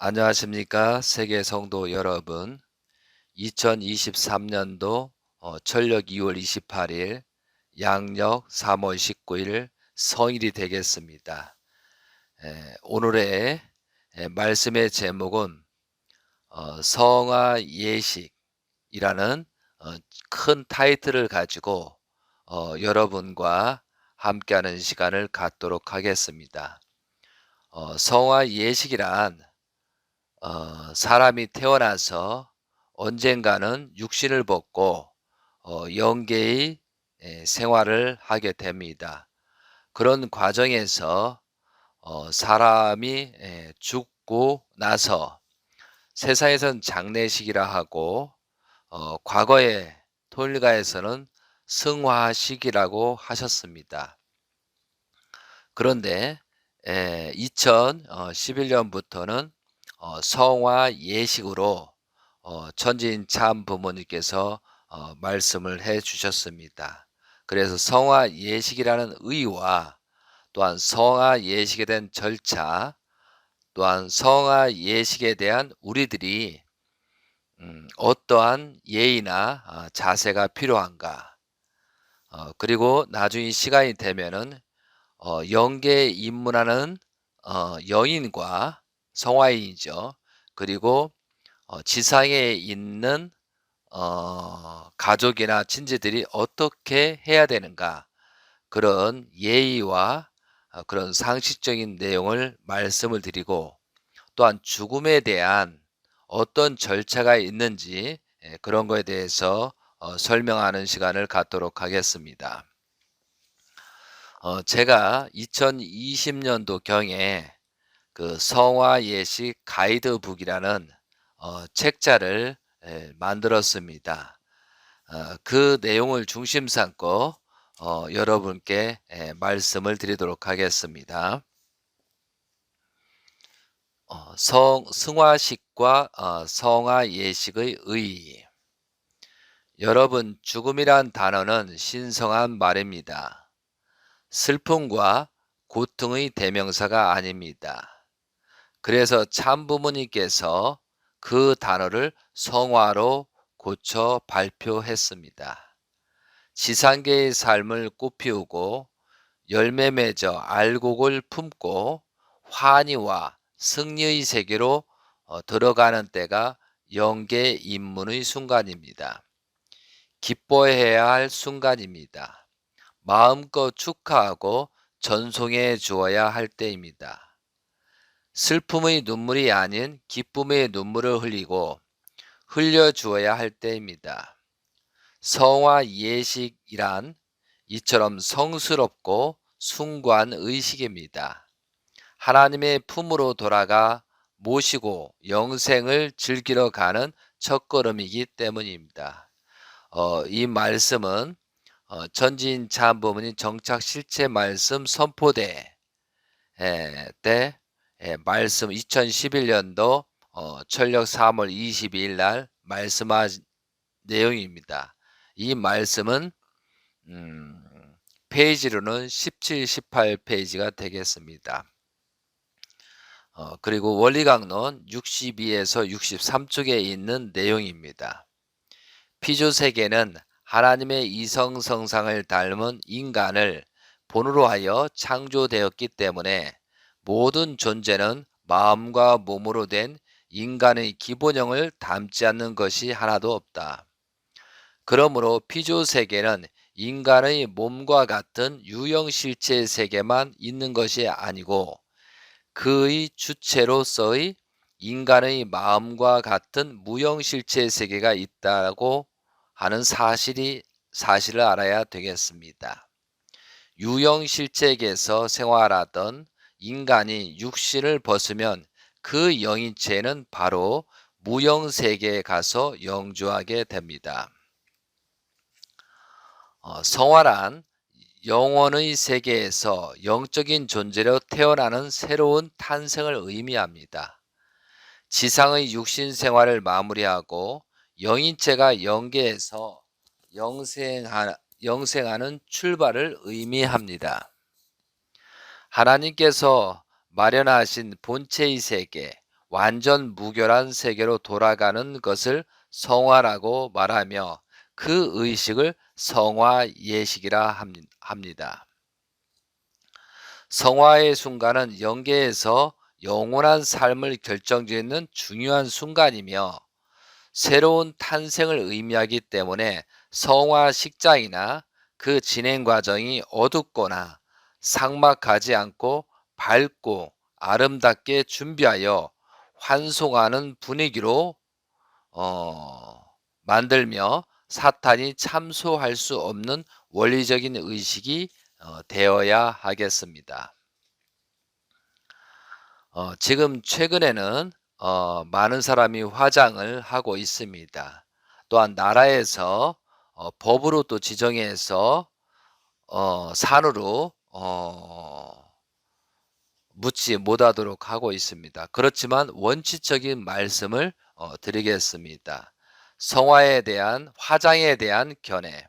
안녕하십니까 세계 성도 여러분. 2023년도 철력 2월 28일, 양력 3월 19일 성일이 되겠습니다. 오늘의 말씀의 제목은 성화 예식이라는 큰 타이틀을 가지고 여러분과 함께하는 시간을 갖도록 하겠습니다. 성화 예식이란 사람이 태어나서 언젠가는 육신을 벗고 영계의 생활을 하게 됩니다. 그런 과정에서 사람이 죽고 나서 세상에선 장례식이라 하고 과거의 통일가에서는 승화식이라고 하셨습니다. 그런데 2011년부터는 성화 예식으로 천지인 참 부모님께서 말씀을 해 주셨습니다. 그래서 성화 예식이라는 의의와 또한 성화 예식에 대한 절차, 또한 성화 예식에 대한 우리들이 어떠한 예의나 자세가 필요한가, 그리고 나중에 시간이 되면은 영계에 입문하는 여인과 성화인이죠. 그리고 지상에 있는 가족이나 친지들이 어떻게 해야 되는가, 그런 예의와 그런 상식적인 내용을 말씀을 드리고, 또한 죽음에 대한 어떤 절차가 있는지 그런 거에 대해서 설명하는 시간을 갖도록 하겠습니다. 제가 2020년도 경에 그 성화 예식 가이드북이라는 책자를 만들었습니다. 그 내용을 중심 삼고 여러분께 말씀을 드리도록 하겠습니다. 승화식과 성화 예식의 의의. 여러분, 죽음이란 단어는 신성한 말입니다. 슬픔과 고통의 대명사가 아닙니다. 그래서 참부모님께서 그 단어를 성화로 고쳐 발표했습니다. 지상계의 삶을 꽃피우고 열매 맺어 알곡을 품고 환희와 승리의 세계로 들어가는 때가 영계 입문의 순간입니다. 기뻐해야 할 순간입니다. 마음껏 축하하고 전송해 주어야 할 때입니다. 슬픔의 눈물이 아닌 기쁨의 눈물을 흘리고 흘려주어야 할 때입니다. 성화 예식이란 이처럼 성스럽고 숭고한 의식입니다. 하나님의 품으로 돌아가 모시고 영생을 즐기러 가는 첫걸음이기 때문입니다. 이 말씀은 전지인 참부모님 정착 실체 말씀 선포대 때 말씀 2011년도 철력 3월 22일 날 말씀한 내용입니다. 이 말씀은 페이지로는 17, 18페이지가 되겠습니다. 그리고 원리강론 62에서 63쪽에 있는 내용입니다. 피조세계는 하나님의 이성성상을 닮은 인간을 본으로 하여 창조되었기 때문에 모든 존재는 마음과 몸으로 된 인간의 기본형을 닮지 않는 것이 하나도 없다. 그러므로 피조세계는 인간의 몸과 같은 유형실체 세계만 있는 것이 아니고 그의 주체로서의 인간의 마음과 같은 무형실체 세계가 있다고 하는 사실을 알아야 되겠습니다. 유형실체에서 생활하던 인간이 육신을 벗으면 그 영인체는 바로 무형세계에 가서 영주하게 됩니다. 성화란 영혼의 세계에서 영적인 존재로 태어나는 새로운 탄생을 의미합니다. 지상의 육신 생활을 마무리하고 영인체가 영계에서 영생하는 출발을 의미합니다. 하나님께서 마련하신 본체의 세계, 완전 무결한 세계로 돌아가는 것을 성화라고 말하며 그 의식을 성화 예식이라 합니다. 성화의 순간은 영계에서 영원한 삶을 결정짓는 중요한 순간이며 새로운 탄생을 의미하기 때문에 성화 식장이나 그 진행 과정이 어둡거나 삭막하지 않고 밝고 아름답게 준비하여 환송하는 분위기로 만들며 사탄이 참소할 수 없는 원리적인 의식이 되어야 하겠습니다. 지금 최근에는 많은 사람이 화장을 하고 있습니다. 또한 나라에서 법으로 또 지정해서 산으로 묻지 못하도록 하고 있습니다. 그렇지만 원칙적인 말씀을 드리겠습니다. 성화에 대한 화장에 대한 견해.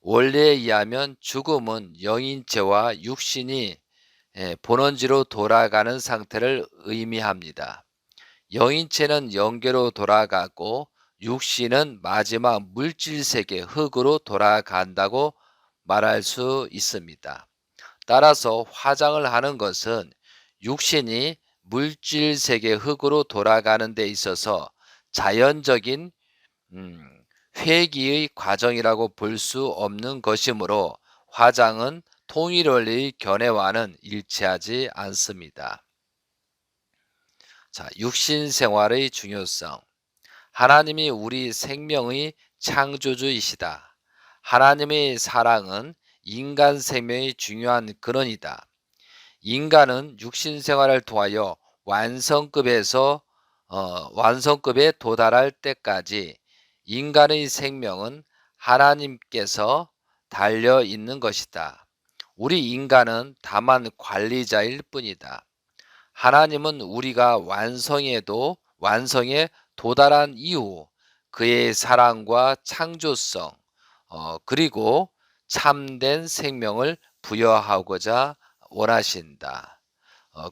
원리에 의하면 죽음은 영인체와 육신이 본원지로 돌아가는 상태를 의미합니다. 영인체는 영계로 돌아가고 육신은 마지막 물질세계 흙으로 돌아간다고 말할 수 있습니다. 따라서 화장을 하는 것은 육신이 물질세계 흙으로 돌아가는 데 있어서 자연적인 회귀의 과정이라고 볼 수 없는 것이므로 화장은 통일원리의 견해와는 일치하지 않습니다. 자, 육신 생활의 중요성. 하나님이 우리 생명의 창조주이시다. 하나님의 사랑은 인간 생명의 중요한 근원이다. 인간은 육신 생활을 통하여 완성급에 도달할 때까지 인간의 생명은 하나님께서 달려 있는 것이다. 우리 인간은 다만 관리자일 뿐이다. 하나님은 우리가 완성에 도달한 이후 그의 사랑과 창조성 그리고 참된 생명을 부여하고자 원하신다.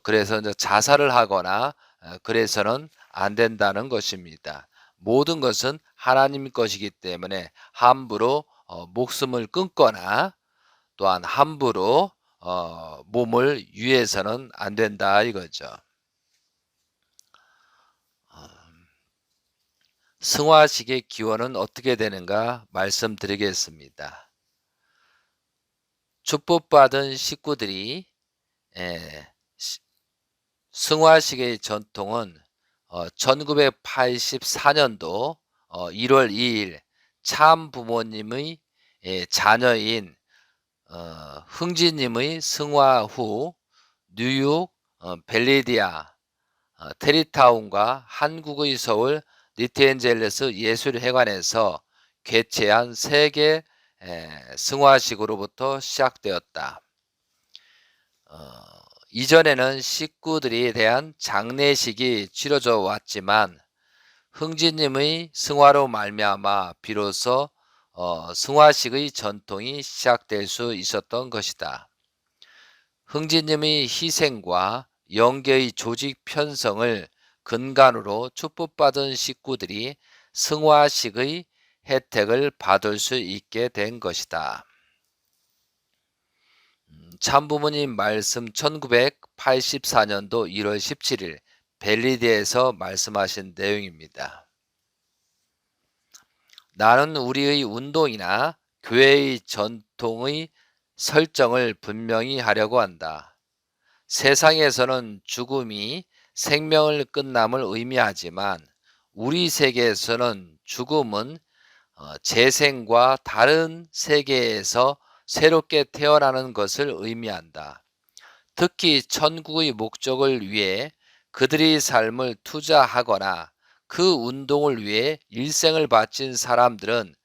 그래서 자살을 하거나 그래서는 안 된다는 것입니다. 모든 것은 하나님 것이기 때문에 함부로 목숨을 끊거나 또한 함부로 몸을 유해서는 안 된다 이거죠. 승화식의 기원은 어떻게 되는가 말씀드리겠습니다. 축복받은 식구들이 승화식의 전통은 1984년도 1월 2일 참 부모님의 자녀인 흥지님의 승화 후 뉴욕 벨리디아 테리타운과 한국의 서울 리트앤젤레스 예술회관에서 개최한 세계 승화식으로부터 시작되었다. 이전에는 식구들에 대한 장례식이 치러져 왔지만 흥지님의 승화로 말미암아 비로소 승화식의 전통이 시작될 수 있었던 것이다. 흥지님의 희생과 영계의 조직 편성을 근간으로 축복받은 식구들이 승화식의 혜택을 받을 수 있게 된 것이다. 참부모님 말씀 1984년도 1월 17일 벨리디에서 말씀하신 내용입니다. 나는 우리의 운동이나 교회의 전통의 설정을 분명히 하려고 한다. 세상에서는 죽음이 생명을 끝남을 의미하지만 우리 세계에서는 죽음은 재생과 다른 세계에서 새롭게 태어나는 것을 의미한다. 특히 천국의 목적을 위해 그들의 삶을 투자하거나 그 운동을 위해 일생을 바친 사람들은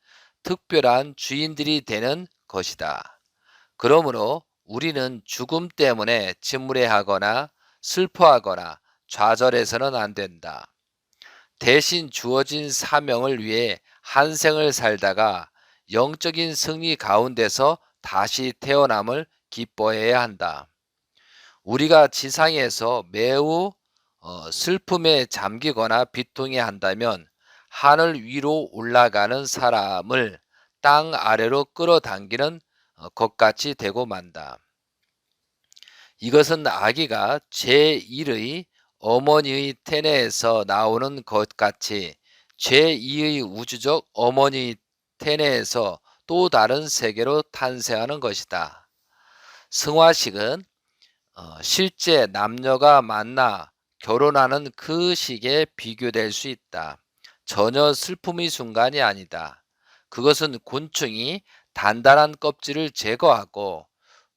특별한 주인들이 되는 것이다. 그러므로 우리는 죽음 때문에 침울해하거나 슬퍼하거나 좌절해서는 안 된다. 대신 주어진 사명을 위해 한 생을 살다가 영적인 승리 가운데서 다시 태어남을 기뻐해야 한다. 우리가 지상에서 매우 슬픔에 잠기거나 비통해 한다면 하늘 위로 올라가는 사람을 땅 아래로 끌어당기는 것같이 되고 만다. 이것은 아기가 제1의 어머니의 태내에서 나오는 것 같이 제2의 우주적 어머니의 태내에서 또 다른 세계로 탄생하는 것이다. 승화식은 실제 남녀가 만나 결혼하는 그 시기에 비교될 수 있다. 전혀 슬픔의 순간이 아니다. 그것은 곤충이 단단한 껍질을 제거하고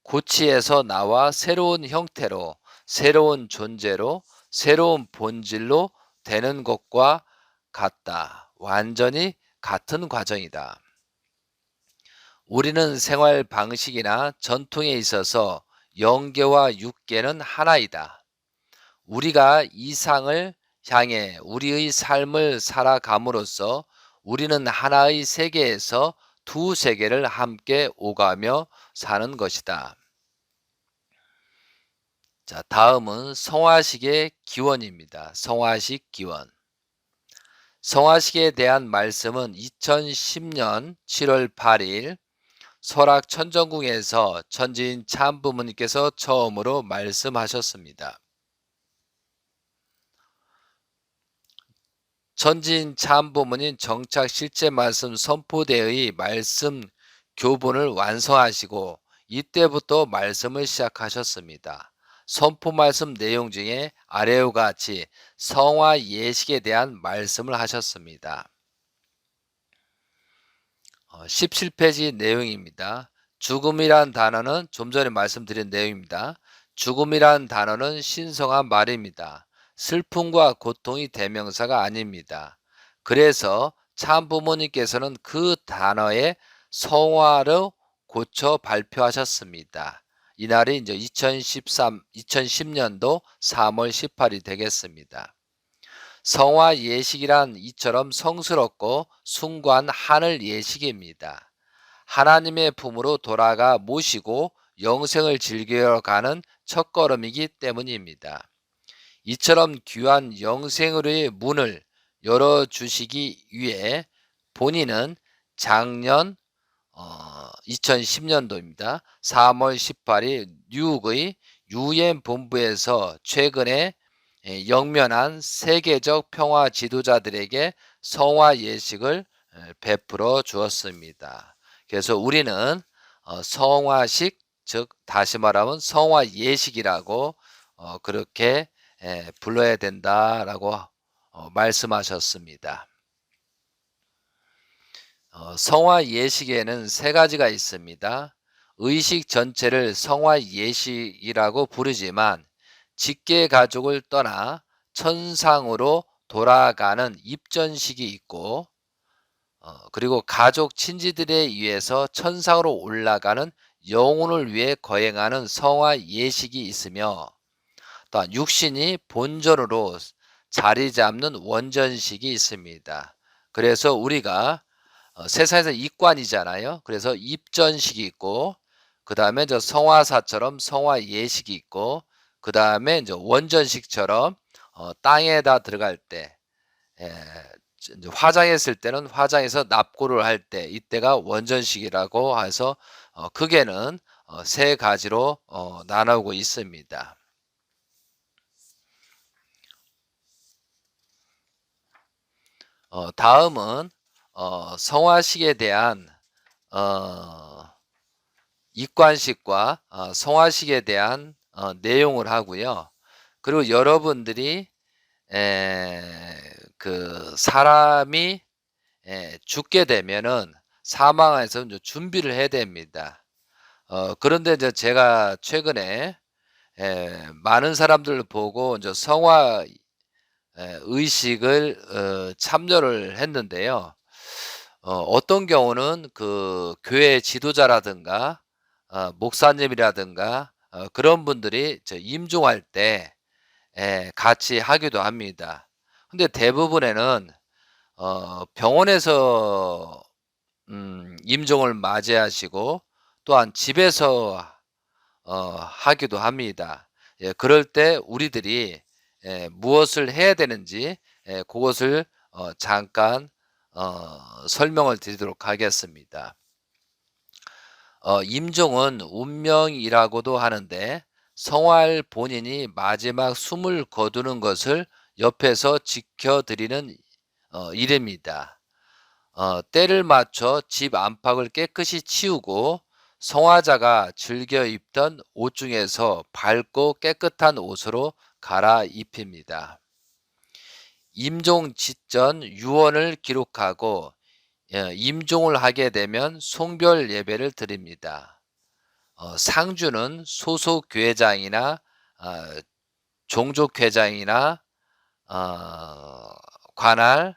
고치에서 나와 새로운 형태로, 새로운 존재로, 새로운 본질로 되는 것과 같다. 완전히 같은 과정이다. 우리는 생활 방식이나 전통에 있어서 영계와 육계는 하나이다. 우리가 이상을 향해 우리의 삶을 살아감으로써 우리는 하나의 세계에서 두 세계를 함께 오가며 사는 것이다. 자, 다음은 성화식의 기원입니다. 성화식 기원. 성화식에 대한 말씀은 2010년 7월 8일 설악 천정궁에서 천지인 참부모님께서 처음으로 말씀하셨습니다. 천지인 참부모님 정착 실제 말씀 선포대의 말씀 교본을 완성하시고 이때부터 말씀을 시작하셨습니다. 선포 말씀 내용 중에 아래와 같이 성화 예식에 대한 말씀을 하셨습니다. 17페이지 내용입니다. 죽음이란 단어는 좀 전에 말씀드린 내용입니다. 죽음이란 단어는 신성한 말입니다. 슬픔과 고통이 대명사가 아닙니다. 그래서 참부모님께서는 그 단어의 성화로 고쳐 발표하셨습니다. 이날이 이제 2010년도 3월 18일 되겠습니다. 성화 예식이란 이처럼 성스럽고 숭고한 하늘 예식입니다. 하나님의 품으로 돌아가 모시고 영생을 즐겨 가는 첫걸음이기 때문입니다. 이처럼 귀한 영생으로의 문을 열어주시기 위해 본인은 작년 2010년도입니다. 3월 18일 뉴욕의 UN 본부에서 최근에 영면한 세계적 평화 지도자들에게 성화 예식을 베풀어 주었습니다. 그래서 우리는 성화식, 즉 다시 말하면 성화 예식이라고 그렇게 불러야 된다라고 말씀하셨습니다. 성화 예식에는 세 가지가 있습니다. 의식 전체를 성화 예식이라고 부르지만 직계 가족을 떠나 천상으로 돌아가는 입전식이 있고 그리고 가족 친지들에 의해서 천상으로 올라가는 영혼을 위해 거행하는 성화 예식이 있으며 또한 육신이 본전으로 자리 잡는 원전식이 있습니다. 그래서 우리가 세상에서 입관이잖아요. 그래서 입전식이 있고 그 다음에 저 성화사처럼 성화 예식이 있고 그 다음에 이제 원전식처럼 땅에다 들어갈 때 이제 화장했을 때는 화장해서 납고를 할 때 이때가 원전식이라고 해서 크게는 세 가지로 나누고 있습니다. 다음은 성화식에 대한 입관식과 성화식에 대한 내용을 하고요. 그리고 여러분들이 그 사람이 죽게 되면은 사망해서 이제 준비를 해야 됩니다. 그런데 이제 제가 최근에 많은 사람들을 보고 이제 성화 의식을 참여를 했는데요. 어떤 경우는 그 교회 지도자라든가 목사님이라든가 그런 분들이 임종할 때 같이 하기도 합니다. 근데 대부분에는 병원에서 임종을 맞이하시고 또한 집에서 하기도 합니다. 예, 그럴 때 우리들이 무엇을 해야 되는지 그것을 잠깐 설명을 드리도록 하겠습니다. 임종은 운명이라고도 하는데 성화할 본인이 마지막 숨을 거두는 것을 옆에서 지켜드리는 일입니다. 때를 맞춰 집 안팎을 깨끗이 치우고 성화자가 즐겨 입던 옷 중에서 밝고 깨끗한 옷으로 갈아입힙니다. 임종 직전 유언을 기록하고 임종을 하게 되면 송별 예배를 드립니다. 상주는 소속 교회장이나 종족회장이나 관할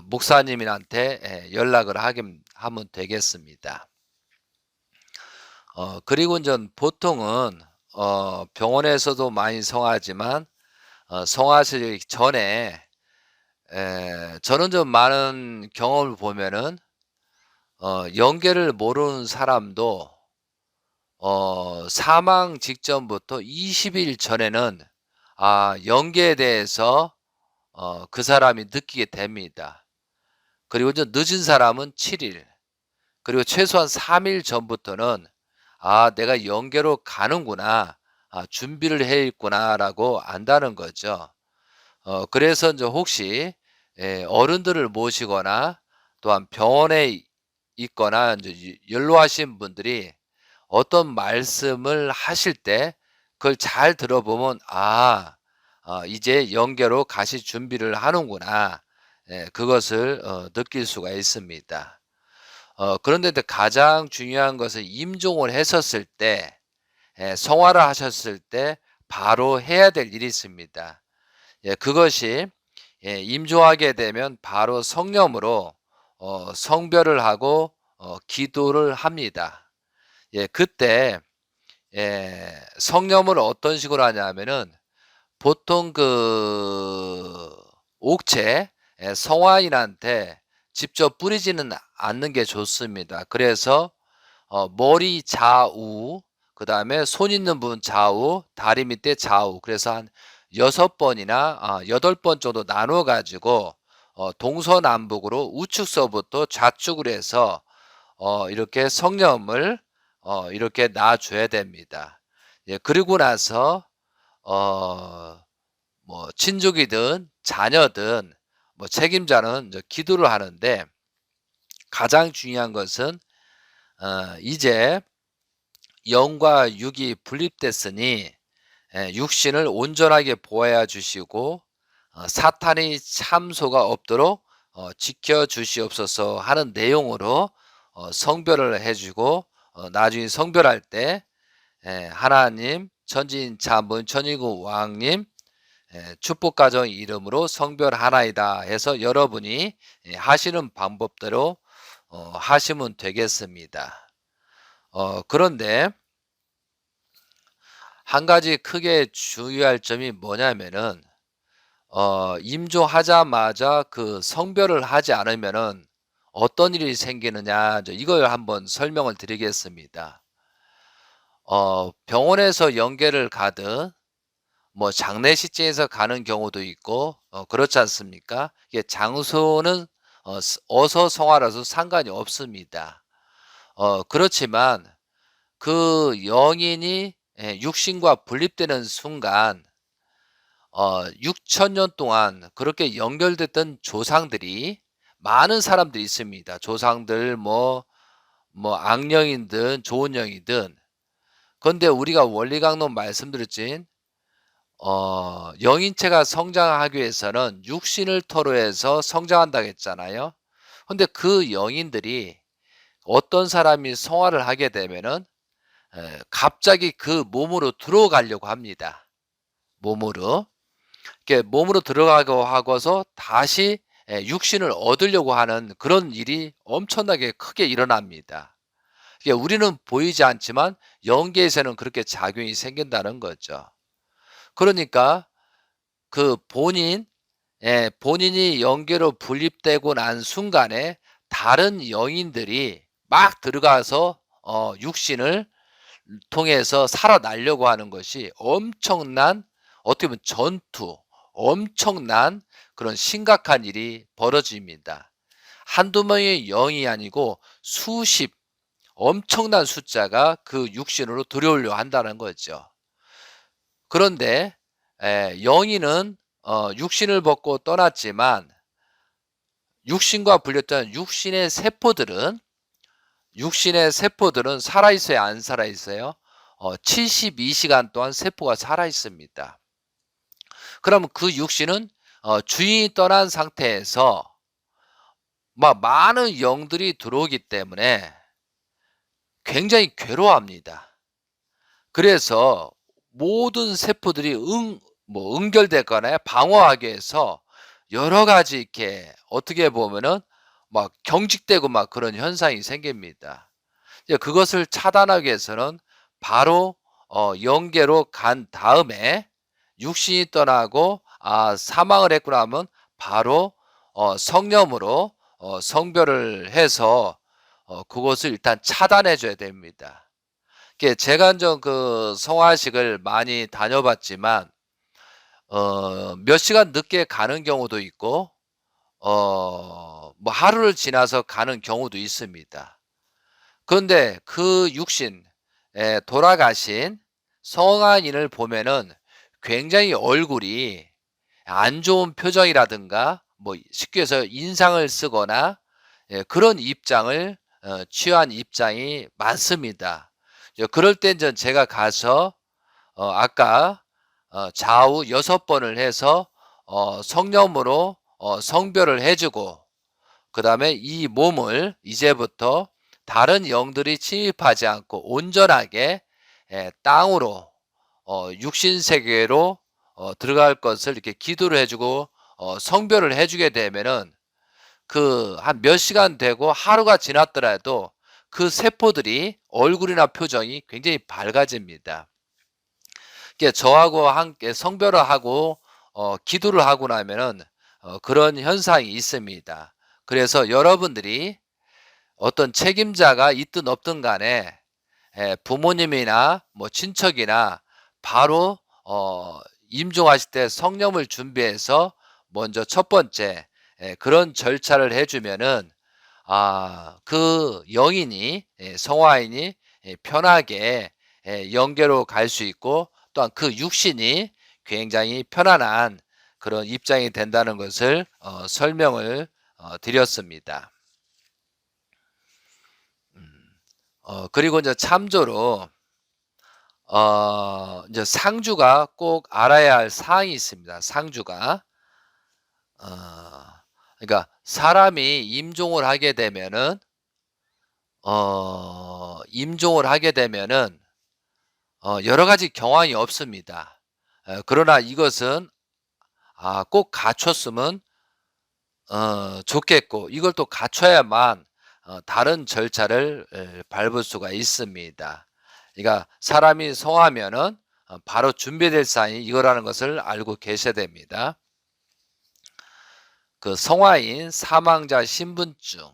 목사님한테 연락을 하면 되겠습니다. 그리고 이제 보통은 병원에서도 많이 성하지만 성하시기 전에 저는 좀 많은 경험을 보면은 연계를 모르는 사람도 사망 직전부터 20일 전에는 연계에 대해서 그 사람이 느끼게 됩니다. 그리고 이제 늦은 사람은 7일, 그리고 최소한 3일 전부터는 내가 연계로 가는구나, 준비를 해 있구나라고 안다는 거죠. 그래서 이제 혹시 어른들을 모시거나 또한 병원에 있거나 이제 연로하신 분들이 어떤 말씀을 하실 때 그걸 잘 들어보면 이제 연계로 가실 준비를 하는구나, 그것을 느낄 수가 있습니다. 그런데 가장 중요한 것은 임종을 했었을 때, 성화를 하셨을 때 바로 해야 될 일이 있습니다. 그것이 임종하게 되면 바로 성령으로 성별을 하고 기도를 합니다. 그때 성령을 어떤 식으로 하냐면은 보통 그 옥체 성화인한테 직접 뿌리지는 않는 게 좋습니다. 그래서 머리 좌우, 그 다음에 손 있는 부분 좌우, 다리 밑에 좌우, 그래서 한 6번이나 8번 정도 나눠 가지고 동서남북으로 우측서부터 좌측으로 해서 이렇게 성령을 이렇게 놔줘야 됩니다. 그리고 나서 뭐 친족이든 자녀든 뭐 책임자는 이제 기도를 하는데, 가장 중요한 것은 이제 영과 육이 분립됐으니 육신을 온전하게 보호해 주시고 사탄이 참소가 없도록 지켜 주시옵소서 하는 내용으로 성별을 해주고, 나중에 성별할 때 하나님 천지인 참분 천일국 왕님 축복가정 이름으로 성별하나이다 해서 여러분이 하시는 방법대로 하시면 되겠습니다. 그런데 한 가지 크게 주의할 점이 뭐냐면은 임종하자마자 그 성별을 하지 않으면은 어떤 일이 생기느냐, 이걸 한번 설명을 드리겠습니다. 병원에서 연계를 가든 뭐 장례식장에서 가는 경우도 있고 그렇지 않습니까? 이게 장소는 어서 성화라서 상관이 없습니다. 그렇지만 그 영인이 육신과 분립되는 순간 6,000년 동안 그렇게 연결됐던 조상들이 많은 사람들이 있습니다. 조상들 뭐 악령이든 좋은 영이든. 그런데 우리가 원리강론 말씀드렸지, 영인체가 성장하기 위해서는 육신을 토로해서 성장한다고 했잖아요. 근데 그 영인들이 어떤 사람이 성화를 하게 되면은 갑자기 그 몸으로 들어가려고 합니다. 몸으로. 이렇게 몸으로 들어가고 하고서 다시 육신을 얻으려고 하는 그런 일이 엄청나게 크게 일어납니다. 이게 우리는 보이지 않지만 영계에서는 그렇게 작용이 생긴다는 거죠. 그러니까 그 본인이 영계로 분립되고 난 순간에 다른 영인들이 막 들어가서 육신을 통해서 살아나려고 하는 것이 엄청난 어떻게 보면 전투, 엄청난 그런 심각한 일이 벌어집니다. 한두 명의 영이 아니고 수십, 엄청난 숫자가 그 육신으로 들어오려 한다는 거죠. 그런데 영이는 육신을 벗고 떠났지만 육신과 분리했던 육신의 세포들은 살아 있어요, 안 살아 있어요? 72시간 동안 세포가 살아 있습니다. 그러면 그 육신은 주인이 떠난 상태에서 막 많은 영들이 들어오기 때문에 굉장히 괴로워합니다. 그래서 모든 세포들이 응결되거나 방어하기 위해서 여러 가지 이렇게 어떻게 보면은 막 경직되고 막 그런 현상이 생깁니다. 이제 그것을 차단하기 위해서는 바로 영계로 간 다음에 육신이 떠나고 사망을 했구나 하면 바로 성령으로 성별을 해서 그것을 일단 차단해 줘야 됩니다. 제가 좀 그 성화식을 많이 다녀봤지만 몇 시간 늦게 가는 경우도 있고 뭐 하루를 지나서 가는 경우도 있습니다. 그런데 그 육신 돌아가신 성화인을 보면은 굉장히 얼굴이 안 좋은 표정이라든가 뭐 쉽게 해서 인상을 쓰거나 그런 입장을 취한 입장이 많습니다. 그럴 땐 제가 가서 아까 좌우 6번을 해서 성령으로 성별을 해 주고 그다음에 이 몸을 이제부터 다른 영들이 침입하지 않고 온전하게 땅으로 육신 세계로 들어갈 것을 이렇게 기도를 해 주고 성별을 해 주게 되면은 그 한 몇 시간 되고 하루가 지났더라도 그 세포들이 얼굴이나 표정이 굉장히 밝아집니다. 저하고 함께 성별을 하고 기도를 하고 나면은 그런 현상이 있습니다. 그래서 여러분들이 어떤 책임자가 있든 없든 간에 부모님이나 뭐 친척이나 바로 임종하실 때 성령을 준비해서 먼저 첫 번째 그런 절차를 해 주면은 그 영인이 성화인이 편하게 영계로 갈 수 있고 또한 그 육신이 굉장히 편안한 그런 입장이 된다는 것을 설명을 드렸습니다. 그리고 이제 참조로 이제 상주가 꼭 알아야 할 사항이 있습니다. 상주가 어 그러니까 사람이 임종을 하게 되면은 여러 가지 경황이 없습니다. 그러나 이것은 꼭 갖췄으면 좋겠고 이걸 또 갖춰야만 다른 절차를 밟을 수가 있습니다. 그러니까 사람이 성하면은 바로 준비될 사항이 이거라는 것을 알고 계셔야 됩니다. 그 성화인 사망자 신분증을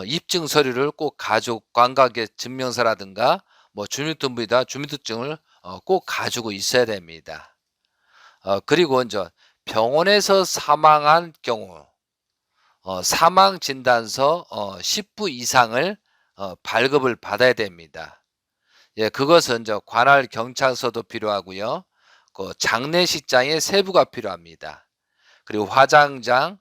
입증 서류를 꼭 가족 관계 증명서라든가 뭐 주민등록이다 주민등록증을 꼭 가지고 있어야 됩니다. 그리고 이제 병원에서 사망한 경우 사망 진단서 10부 이상을 발급을 받아야 됩니다. 그것은 이제 관할 경찰서도 필요하고요. 그 장례식장의 세부가 필요합니다. 그리고 화장장,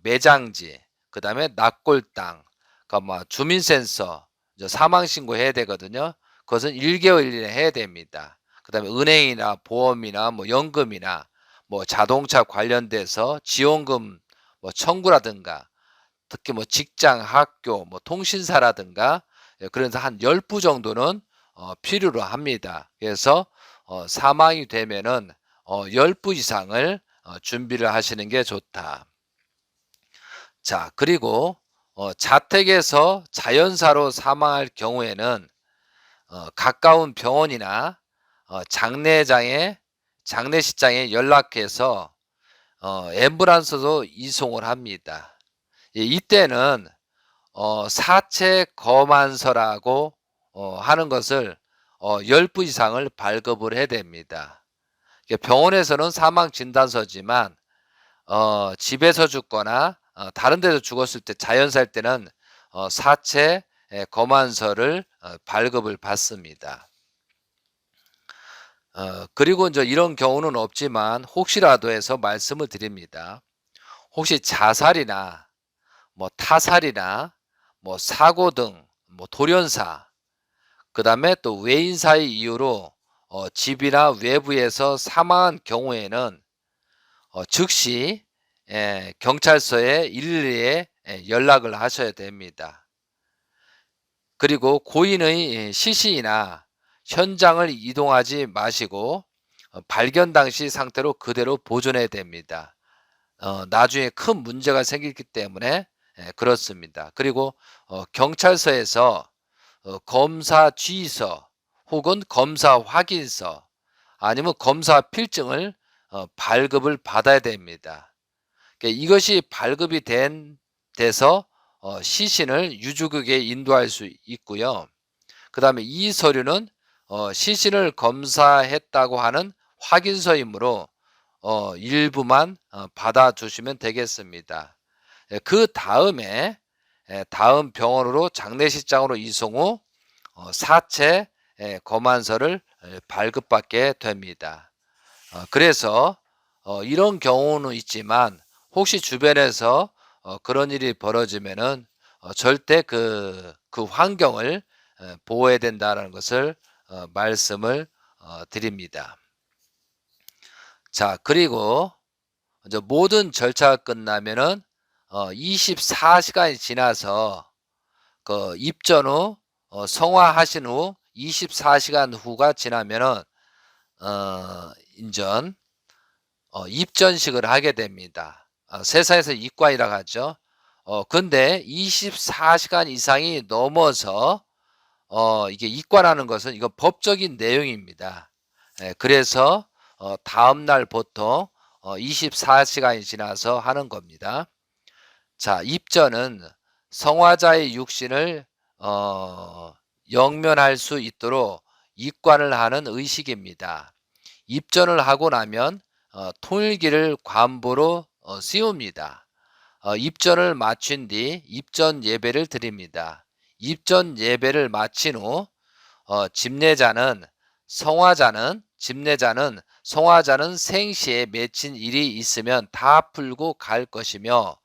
매장지, 그다음에 납골당, 그러니까 주민센서 사망 신고해야 되거든요. 그것은 1개월 이내에 해야 됩니다. 그다음에 은행이나 보험이나 뭐 연금이나 뭐 자동차 관련돼서 지원금 뭐 청구라든가 특히 뭐 직장, 학교, 뭐 통신사라든가 그래서 한 10부 정도는 필요로 합니다. 그래서 사망이 되면은 10부 이상을 준비를 하시는 게 좋다. 자, 그리고 자택에서 자연사로 사망할 경우에는 가까운 병원이나 장례식장에 연락해서 앰뷸런스도 이송을 합니다. 이때는 사체 검안서라고 하는 것을 10부 이상을 발급을 해야 됩니다. 병원에서는 사망 진단서지만 집에서 죽거나 다른 데서 죽었을 때 자연사일 때는 사체 검안서를 발급을 받습니다. 그리고 이제 이런 경우는 없지만 혹시라도 해서 말씀을 드립니다. 혹시 자살이나 뭐 타살이나 뭐 사고 등 뭐 돌연사, 그다음에 또 외인사의 이유로 집이나 외부에서 사망한 경우에는 즉시 경찰서에 112에 연락을 하셔야 됩니다. 그리고 고인의 시신이나 현장을 이동하지 마시고 발견 당시 상태로 그대로 보존해야 됩니다. 나중에 큰 문제가 생기기 때문에 그렇습니다. 그리고 경찰서에서 검사 지휘서 혹은 검사 확인서 아니면 검사 필증을 발급을 받아야 됩니다. 그러니까 이것이 발급이 돼서 시신을 유족에게 인도할 수 있고요. 그 다음에 이 서류는 시신을 검사했다고 하는 확인서이므로 일부만 받아주시면 되겠습니다. 그 다음에 다음 병원으로 장례식장으로 이송 후 사체 검안서를 발급받게 됩니다. 그래서 이런 경우는 있지만 혹시 주변에서 그런 일이 벌어지면은 절대 그 환경을 보호해야 된다는 것을 말씀을 드립니다. 자, 그리고 이제 모든 절차가 끝나면은 24시간이 지나서 그 입전 후 성화하신 후 24시간 후가 지나면은 인전 입전식을 하게 됩니다. 세상에서 입관이라고 하죠. 근데 24시간 이상이 넘어서 이게 입관하는 것은 이거 법적인 내용입니다. 그래서 다음 날 보통 24시간이 지나서 하는 겁니다. 자, 입전은 성화자의 육신을 영면할 수 있도록 입관을 하는 의식입니다. 입전을 하고 나면 통일기를 관보로 씌웁니다. 입전을 마친 뒤 입전 예배를 드립니다. 입전 예배를 마친 후 집례자는 성화자는 생시에 맺힌 일이 있으면 다 풀고 갈 것이며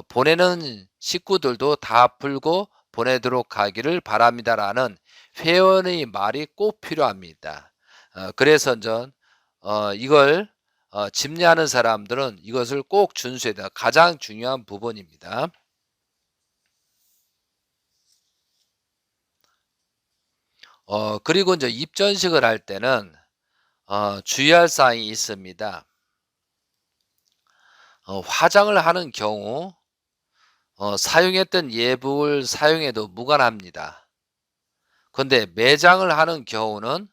보내는 식구들도 다 풀고 보내도록 하기를 바랍니다라는 회원의 말이 꼭 필요합니다. 그래서 이걸 집례하는 사람들은 이것을 꼭 준수해야 돼요. 가장 중요한 부분입니다. 그리고 이제 입전식을 할 때는 주의할 사항이 있습니다. 화장을 하는 경우 사용했던 예복을 사용해도 무관합니다. 그런데 매장을 하는 경우는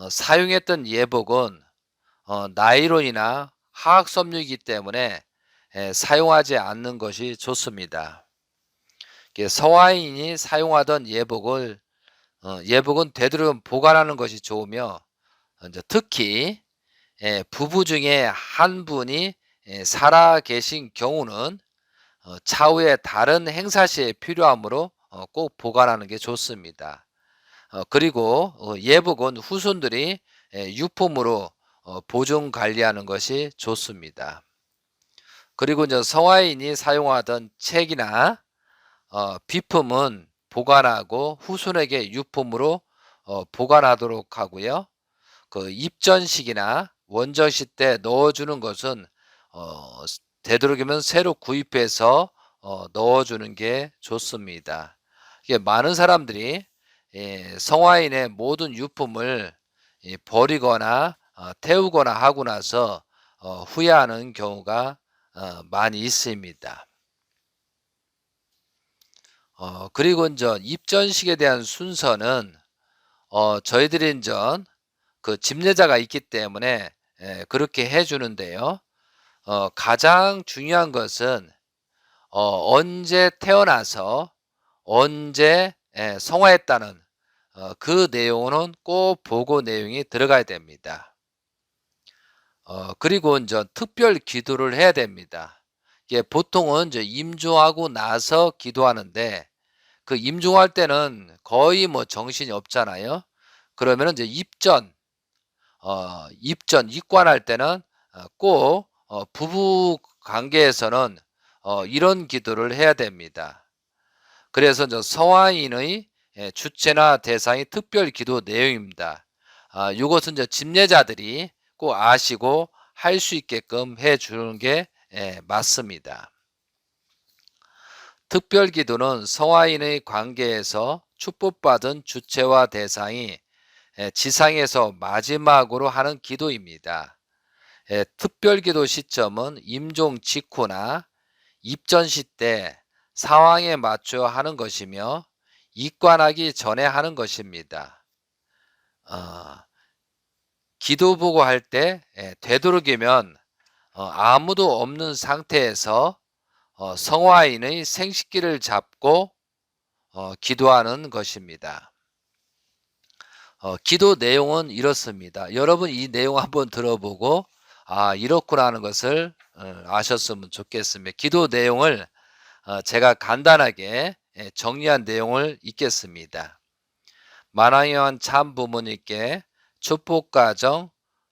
사용했던 예복은 나일론이나 화학섬유이기 때문에 사용하지 않는 것이 좋습니다. 서화인이 사용하던 예복은 되도록 보관하는 것이 좋으며 특히 부부 중에 한 분이 살아 계신 경우는 차후에 다른 행사 시에 필요하므로 꼭 보관하는 게 좋습니다. 그리고 예복은 후손들이 유품으로 보존 관리하는 것이 좋습니다. 그리고 이제 성화인이 사용하던 책이나 비품은 보관하고 후손에게 유품으로 보관하도록 하고요. 그 입전식이나 원전식 때 넣어주는 것은 되도록이면 새로 구입해서 넣어주는 게 좋습니다. 이게 많은 사람들이 성화인의 모든 유품을 버리거나 태우거나 하고 나서 후회하는 경우가 많이 있습니다. 그리고 이제 입전식에 대한 순서는 저희들이 이제 그 집례자가 있기 때문에 그렇게 해주는데요. 가장 중요한 것은 언제 태어나서 언제 성화했다는 그 내용은 꼭 보고 내용이 들어가야 됩니다. 그리고 이제 특별 기도를 해야 됩니다. 이게 보통은 이제 임종하고 나서 기도하는데 그 임종할 때는 거의 뭐 정신이 없잖아요. 그러면은 이제 입관할 때는 꼭 부부 관계에서는 이런 기도를 해야 됩니다. 그래서 이제 서화인의 주체나 대상이 특별 기도 내용입니다. 이것은 이제 집례자들이 꼭 아시고 할 수 있게끔 해 주는 게 맞습니다. 특별 기도는 서화인의 관계에서 축복받은 주체와 대상이 지상에서 마지막으로 하는 기도입니다. 특별 기도 시점은 임종 직후나 입전시 때 상황에 맞춰 하는 것이며 입관하기 전에 하는 것입니다. 어, 기도 보고 할 때 되도록이면 아무도 없는 상태에서 성화인의 생식기를 잡고 기도하는 것입니다. 기도 내용은 이렇습니다. 여러분 이 내용 한번 들어보고 이렇구나 하는 것을 아셨으면 좋겠습니다. 기도 내용을 제가 간단하게 정리한 내용을 읽겠습니다. 만왕의원 참 부모님께 축복가정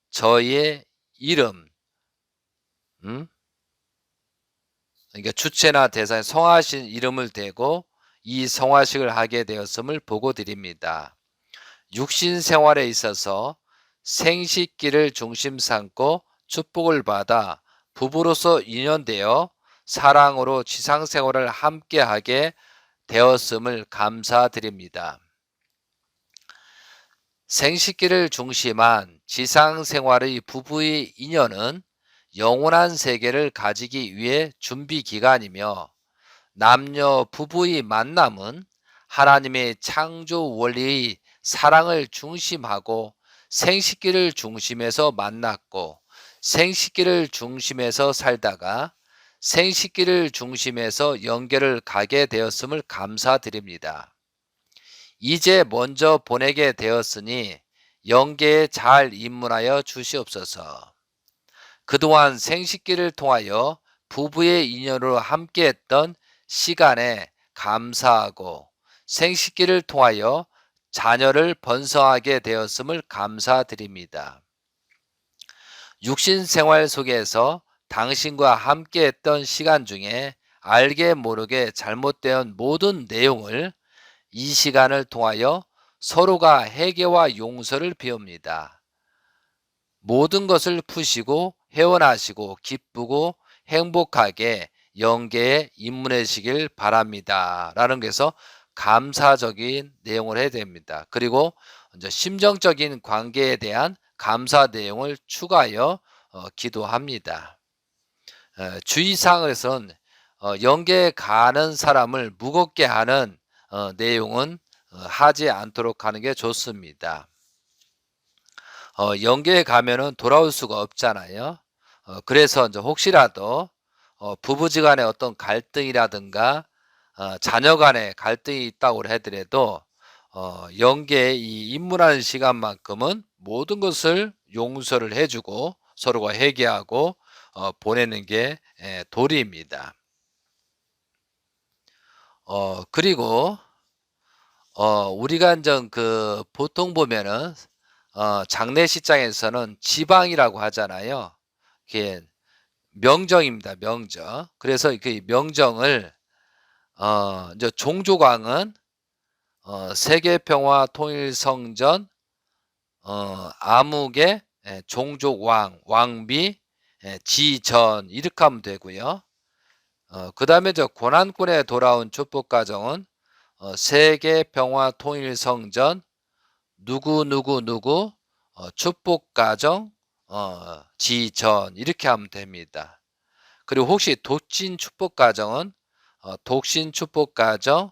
저희의 이름 그러니까 주체나 대상에 성하신 이름을 대고 이 성화식을 하게 되었음을 보고 드립니다. 육신 생활에 있어서 생식기를 중심 삼고 축복을 받아 부부로서 인연되어 사랑으로 지상생활을 함께하게 되었음을 감사드립니다. 생식기를 중심한 지상생활의 부부의 인연은 영원한 세계를 가지기 위해 준비 기간이며 남녀 부부의 만남은 하나님의 창조 원리의 사랑을 중심하고 생식기를 중심해서 만났고 생식기를 중심해서 살다가 생식기를 중심해서 연결을 가게 되었음을 감사드립니다. 이제 먼저 보내게 되었으니 영계에 잘 입문하여 주시옵소서. 그동안 생식기를 통하여 부부의 인연으로 함께했던 시간에 감사하고 생식기를 통하여 자녀를 번성하게 되었음을 감사드립니다. 육신 생활 속에서 당신과 함께했던 시간 중에 알게 모르게 잘못된 모든 내용을 이 시간을 통하여 서로가 회개와 용서를 비웁니다. 모든 것을 푸시고 회원하시고 기쁘고 행복하게 영계에 입문하시길 바랍니다. 라는 것에서 감사적인 내용을 해야 됩니다. 그리고 이제 심정적인 관계에 대한 감사 내용을 추가하여 기도합니다. 주의사항에서는 영계에 가는 사람을 무겁게 하는 내용은 하지 않도록 하는 게 좋습니다. 영계에 가면은 돌아올 수가 없잖아요. 그래서 이제 혹시라도 부부지간에 어떤 갈등이라든가 자녀 간의 갈등이 있다고 하더라도 영계에 이 입문하는 시간만큼은 모든 것을 용서를 해주고 서로가 회개하고 보내는 게 도리입니다. 그리고 우리가 이제 그 보통 보면은 장례식장에서는 지방이라고 하잖아요. 그게 명정입니다. 명정. 그래서 그 명정을 이제 종조광은 세계평화 통일성전 암흑의 종족왕 왕비 지전 이렇게 하면 되고요. 그 다음에 저 고난군에 돌아온 축복가정은 세계평화 통일성전 누구 축복가정 지전 이렇게 하면 됩니다. 그리고 혹시 독신 축복가정은 독신 축복가정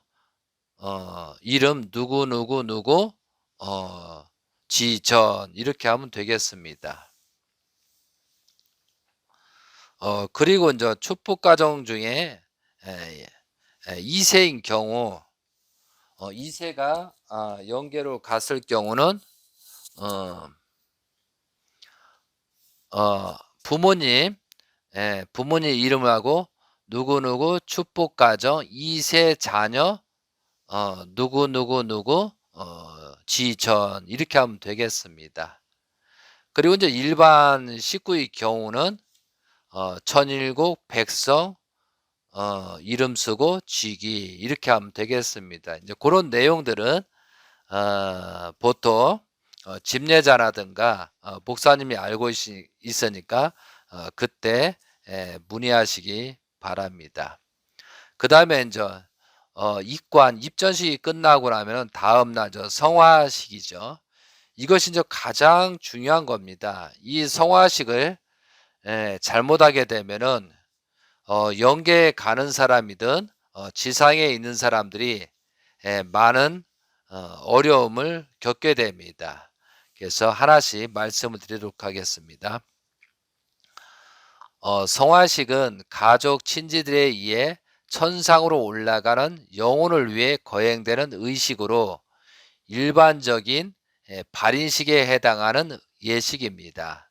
이름 누구 지전 이렇게 하면 되겠습니다. 그리고 이제 축복가정 중에 2세인 경우 2세가 연계로 갔을 경우는 부모님, 부모님 이름하고 누구누구 축복가정 2세 자녀 누구누구누구 지전 이렇게 하면 되겠습니다. 그리고 이제 일반 식구의 경우는 천일국 백성 이름 쓰고 쥐기 이렇게 하면 되겠습니다. 이제 그런 내용들은 보통 집례자라든가 목사님이 알고 있으니까 그때 문의하시기 바랍니다. 그 다음에 이제 입관 입전식이 끝나고 나면 다음 날 성화식이죠. 이것이 이제 가장 중요한 겁니다. 이 성화식을 잘못하게 되면은 영계에 가는 사람이든 지상에 있는 사람들이 많은 어려움을 겪게 됩니다. 그래서 하나씩 말씀을 드리도록 하겠습니다. 성화식은 가족 친지들에 의해 천상으로 올라가는 영혼을 위해 거행되는 의식으로 일반적인 발인식에 해당하는 예식입니다.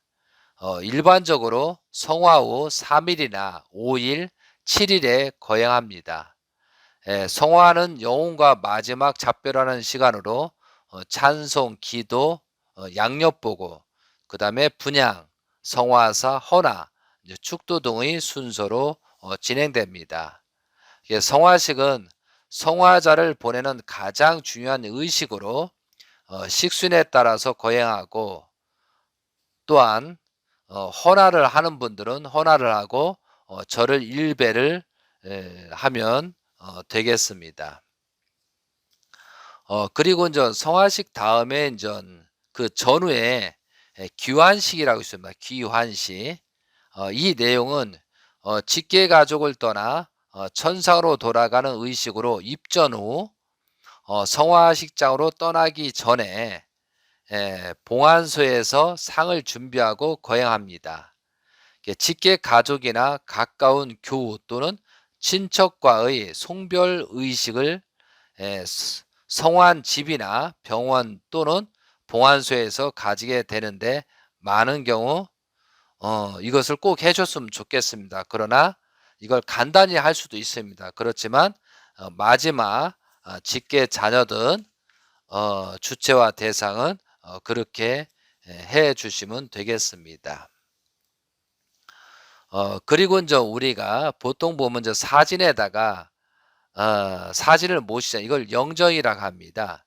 일반적으로 성화 후 3일이나 5일, 7일에 거행합니다. 성화는 영혼과 마지막 작별하는 시간으로 찬송, 기도, 양옆보고, 그 다음에 분향, 성화사, 헌화, 축도 등의 순서로 진행됩니다. 성화식은 성화자를 보내는 가장 중요한 의식으로 식순에 따라서 거행하고, 또한 헌화를 하는 분들은 헌화를 하고 절을 일배를 하면 되겠습니다. 그리고 이제 성화식 다음에 이제 그 전후에 귀환식이라고 있습니다. 귀환식. 이 내용은 직계 가족을 떠나 천상으로 돌아가는 의식으로 입전 후 성화식장으로 떠나기 전에 봉안소에서 상을 준비하고 거행합니다. 직계 가족이나 가까운 교우 또는 친척과의 송별 의식을 성환 집이나 병원 또는 봉안소에서 가지게 되는데 많은 경우 이것을 꼭 해줬으면 좋겠습니다. 그러나 이걸 간단히 할 수도 있습니다. 그렇지만 마지막 직계 자녀든 주체와 대상은 그렇게 해 주시면 되겠습니다. 그리고 이제 우리가 보통 보면 이제 사진에다가 사진을 모시자 이걸 영정이라고 합니다.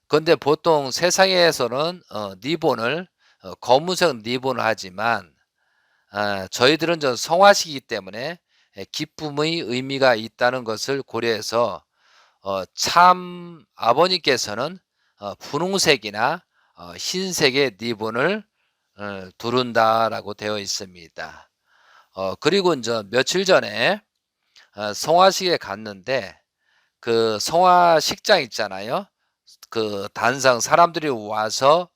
그런데 보통 세상에서는 리본을 검은색 리본을 하지만 저희들은 저 성화식이기 때문에 기쁨의 의미가 있다는 것을 고려해서 참 아버님께서는 분홍색이나 흰색의 리본을 두른다라고 되어 있습니다. 그리고 이제 며칠 전에 성화식에 갔는데 그 성화식장 있잖아요. 그 단상 사람들이 와서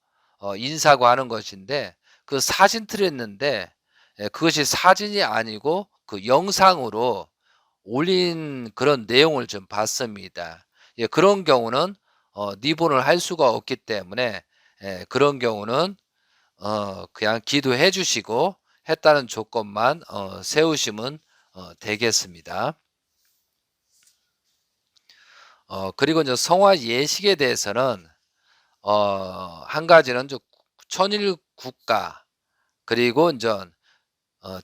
인사하고 하는 것인데 그 사진 틀었는데 그것이 사진이 아니고 그 영상으로 올린 그런 내용을 좀 봤습니다. 그런 경우는 리본을 할 수가 없기 때문에 그런 경우는 그냥 기도해 주시고 했다는 조건만 세우시면 되겠습니다. 그리고 이제 성화 예식에 대해서는 한 가지는 천일 국가 그리고 이제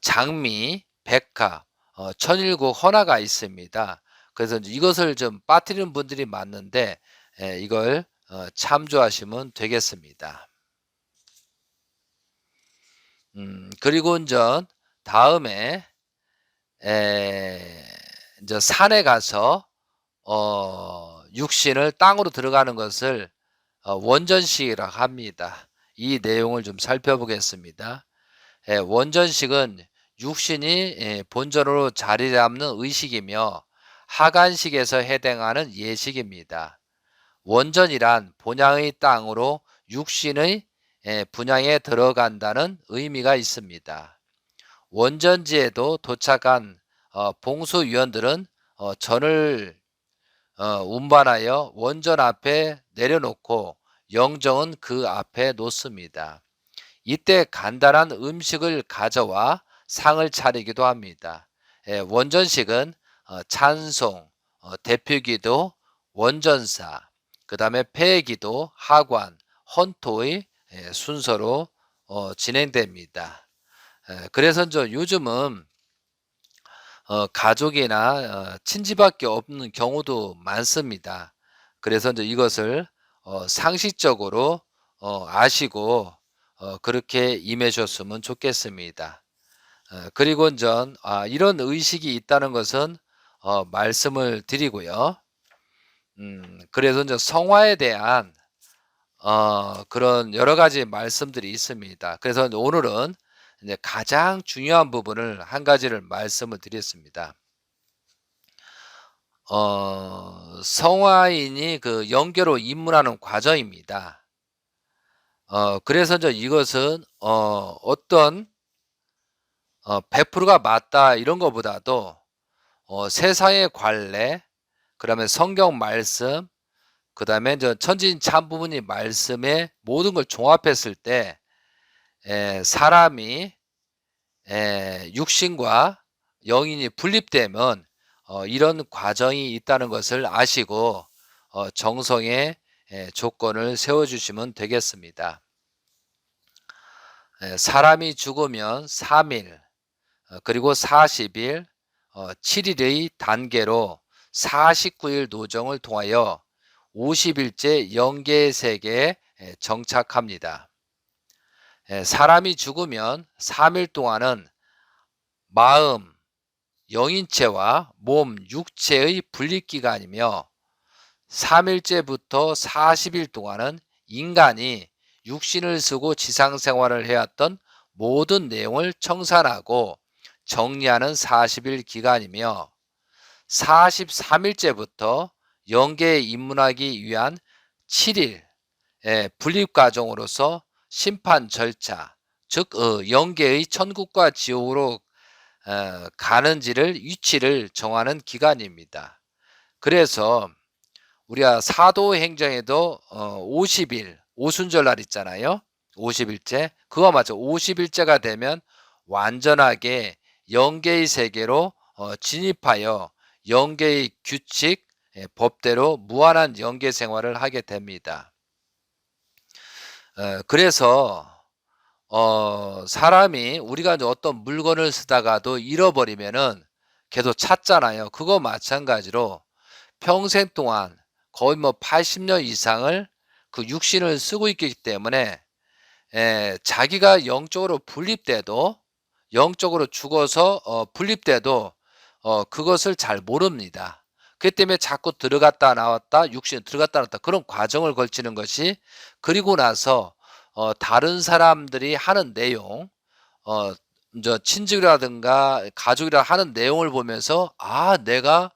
장미, 백화, 천일국 헌화가 있습니다. 그래서 이것을 좀 빠뜨리는 분들이 많은데 이걸 참조하시면 되겠습니다. 그리고 이제 다음에 이제 산에 가서 육신을 땅으로 들어가는 것을 원전식이라고 합니다. 이 내용을 좀 살펴보겠습니다. 원전식은 육신이 본전으로 자리 잡는 의식이며 하간식에서 해당하는 예식입니다. 원전이란 본향의 땅으로 육신의 분향에 들어간다는 의미가 있습니다. 원전지에도 도착한 봉수위원들은 전을 운반하여 원전 앞에 내려놓고 영정은 그 앞에 놓습니다. 이때 간단한 음식을 가져와 상을 차리기도 합니다. 원전식은 찬송, 대표기도, 원전사, 그 다음에 폐기도, 하관, 헌토의 순서로 진행됩니다. 그래서 요즘은 가족이나 친지밖에 없는 경우도 많습니다. 그래서 이것을 상식적으로 아시고 그렇게 임해줬으면 좋겠습니다. 그리고 이런 의식이 있다는 것은 말씀을 드리고요. 그래서 성화에 대한 그런 여러 가지 말씀들이 있습니다. 그래서 오늘은 이제 가장 중요한 부분을 한 가지를 말씀을 드렸습니다. 성화인이 그 영계로 입문하는 과정입니다. 그래서 이것은 어떤 100%가 맞다 이런 것보다도 세상의 관례, 그다음에 성경 말씀, 그다음에 천진찬부모니 말씀에 모든 걸 종합했을 때 사람이 육신과 영인이 분립되면 이런 과정이 있다는 것을 아시고 정성의 조건을 세워주시면 되겠습니다. 사람이 죽으면 3일, 그리고 40일, 7일의 단계로 49일 노정을 통하여 50일째 영계의 세계에 정착합니다. 사람이 죽으면 3일 동안은 마음, 영인체와 몸, 육체의 분립기간이며 3일째부터 40일 동안은 인간이 육신을 쓰고 지상생활을 해왔던 모든 내용을 청산하고 정리하는 40일 기간이며 43일째부터 영계에 입문하기 위한 7일 분립과정으로서 심판 절차, 즉 영계의 천국과 지옥으로 가는지를 위치를 정하는 기간입니다. 그래서 우리가 사도행전에도 50일 오순절날 있잖아요. 50일째 그거 맞죠. 50일째가 되면 완전하게 영계의 세계로 진입하여 영계의 규칙, 법대로 무한한 영계 생활을 하게 됩니다. 그래서 사람이 우리가 어떤 물건을 쓰다가도 잃어버리면은 계속 찾잖아요. 그거 마찬가지로 평생 동안 거의 80년 이상을 그 육신을 쓰고 있기 때문에 자기가 영적으로 분립돼도 영적으로 죽어서 분립돼도 그것을 잘 모릅니다. 그렇기 때문에 자꾸 들어갔다 나왔다 육신 들어갔다 나왔다 그런 과정을 걸치는 것이 그리고 나서 다른 사람들이 하는 내용 친족이라든가 가족이라 하는 내용을 보면서 내가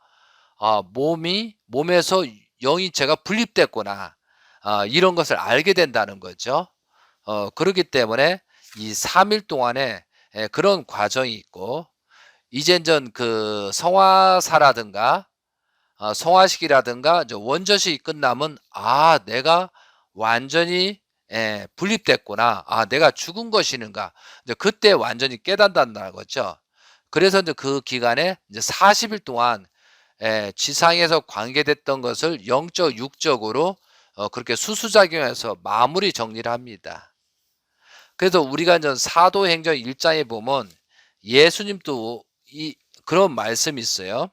몸에서 영이체가 분립됐구나. 이런 것을 알게 된다는 거죠. 그렇기 때문에 이 3일 동안에 그런 과정이 있고 이젠 그 성화사라든가 성화식이라든가 원저식이 끝나면 내가 완전히 분립됐구나. 내가 죽은 것이는가. 그때 완전히 깨닫는다는 거죠. 그래서 그 기간에 40일 동안 지상에서 관계됐던 것을 영적, 육적으로 그렇게 수수작용해서 마무리 정리를 합니다. 그래서 우리가 사도행전 1장에 보면 예수님도 그런 말씀이 있어요.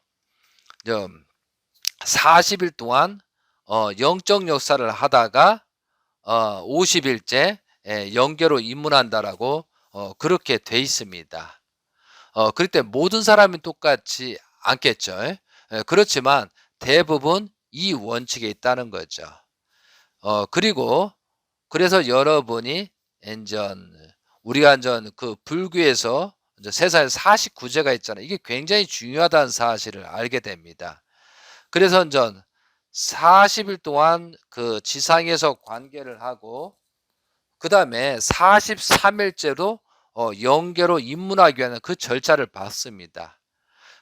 40일 동안 영적 역사를 하다가 50일째 영계로 입문한다라고 그렇게 돼 있습니다. 그럴 때 모든 사람이 똑같지 않겠죠. 그렇지만 대부분 이 원칙에 있다는 거죠. 그리고 그래서 여러분이 우리가 그 불교에서 세상에 49제가 있잖아요. 이게 굉장히 중요하다는 사실을 알게 됩니다. 그래서 40일 동안 그 지상에서 관계를 하고 그 다음에 43일째로 영계로 입문하기 위한 그 절차를 받습니다.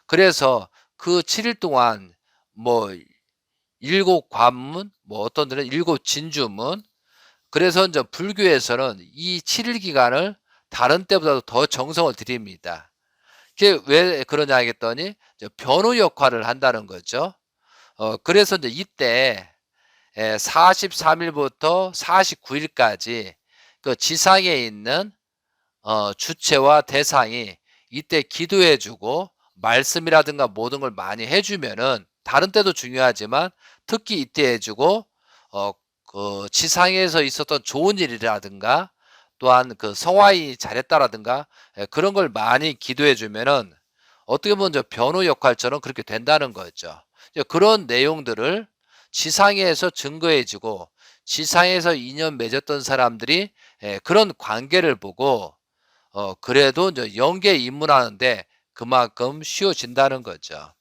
그래서 그 7일 동안 뭐 7관문, 어떤 데는 7진주문, 그래서 이제 불교에서는 이 7일 기간을 다른 때보다도 더 정성을 들입니다. 그게 왜 그러냐 하겠더니 이제 변호 역할을 한다는 거죠. 그래서 이제 이때 43 일부터 49 일까지 그 지상에 있는 주체와 대상이 이때 기도해 주고 말씀이라든가 모든 걸 많이 해 주면은 다른 때도 중요하지만 특히 이때 해 주고 그 지상에서 있었던 좋은 일이라든가 또한 그 성화이 잘했다라든가 그런 걸 많이 기도해 주면은 어떻게 보면 저 변호 역할처럼 그렇게 된다는 거죠. 이제 그런 내용들을 지상에서 증거해 주고 지상에서 인연 맺었던 사람들이 그런 관계를 보고 그래도 이제 영계에 입문하는데 그만큼 쉬워진다는 거죠.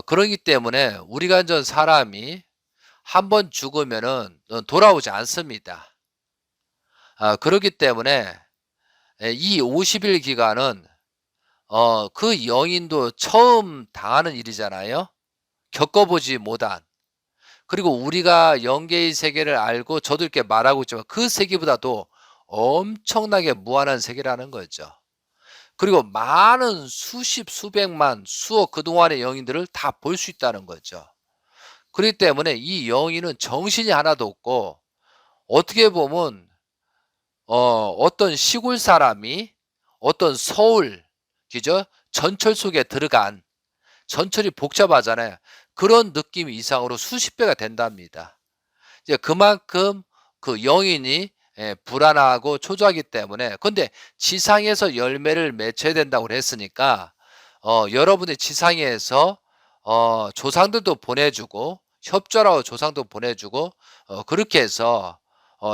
그러기 때문에 우리가 이제 사람이 한 번 죽으면은 돌아오지 않습니다. 그렇기 때문에 이 50일 기간은 그 영인도 처음 당하는 일이잖아요. 겪어보지 못한. 그리고 우리가 영계의 세계를 알고 저도 이렇게 말하고 있지만 그 세계보다도 엄청나게 무한한 세계라는 거죠. 그리고 많은 수십, 수백만, 수억 그동안의 영인들을 다 볼 수 있다는 거죠. 그렇기 때문에 이 영인은 정신이 하나도 없고 어떻게 보면 어떤 시골 사람이 어떤 서울, 그죠? 전철 속에 들어간 전철이 복잡하잖아요. 그런 느낌 이상으로 수십 배가 된답니다. 이제 그만큼 그 영인이 불안하고 초조하기 때문에 근데 지상에서 열매를 맺혀야 된다고 했으니까 여러분이 지상에서 조상들도 보내주고 협조라고 조상도 보내주고 그렇게 해서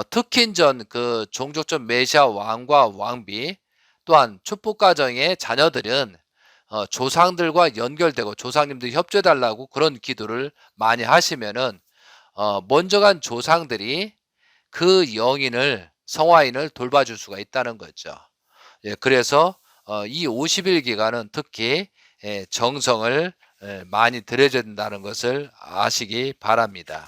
특힌전 그 종족전 메시아 왕과 왕비 또한 축복 가정의 자녀들은 조상들과 연결되고 조상님들이 협조해 달라고 그런 기도를 많이 하시면은 먼저 간 조상들이 그 영인을 성화인을 돌봐줄 수가 있다는 거죠. 예, 그래서 이 50일 기간은 특히 정성을 많이 들여야 된다는 것을 아시기 바랍니다.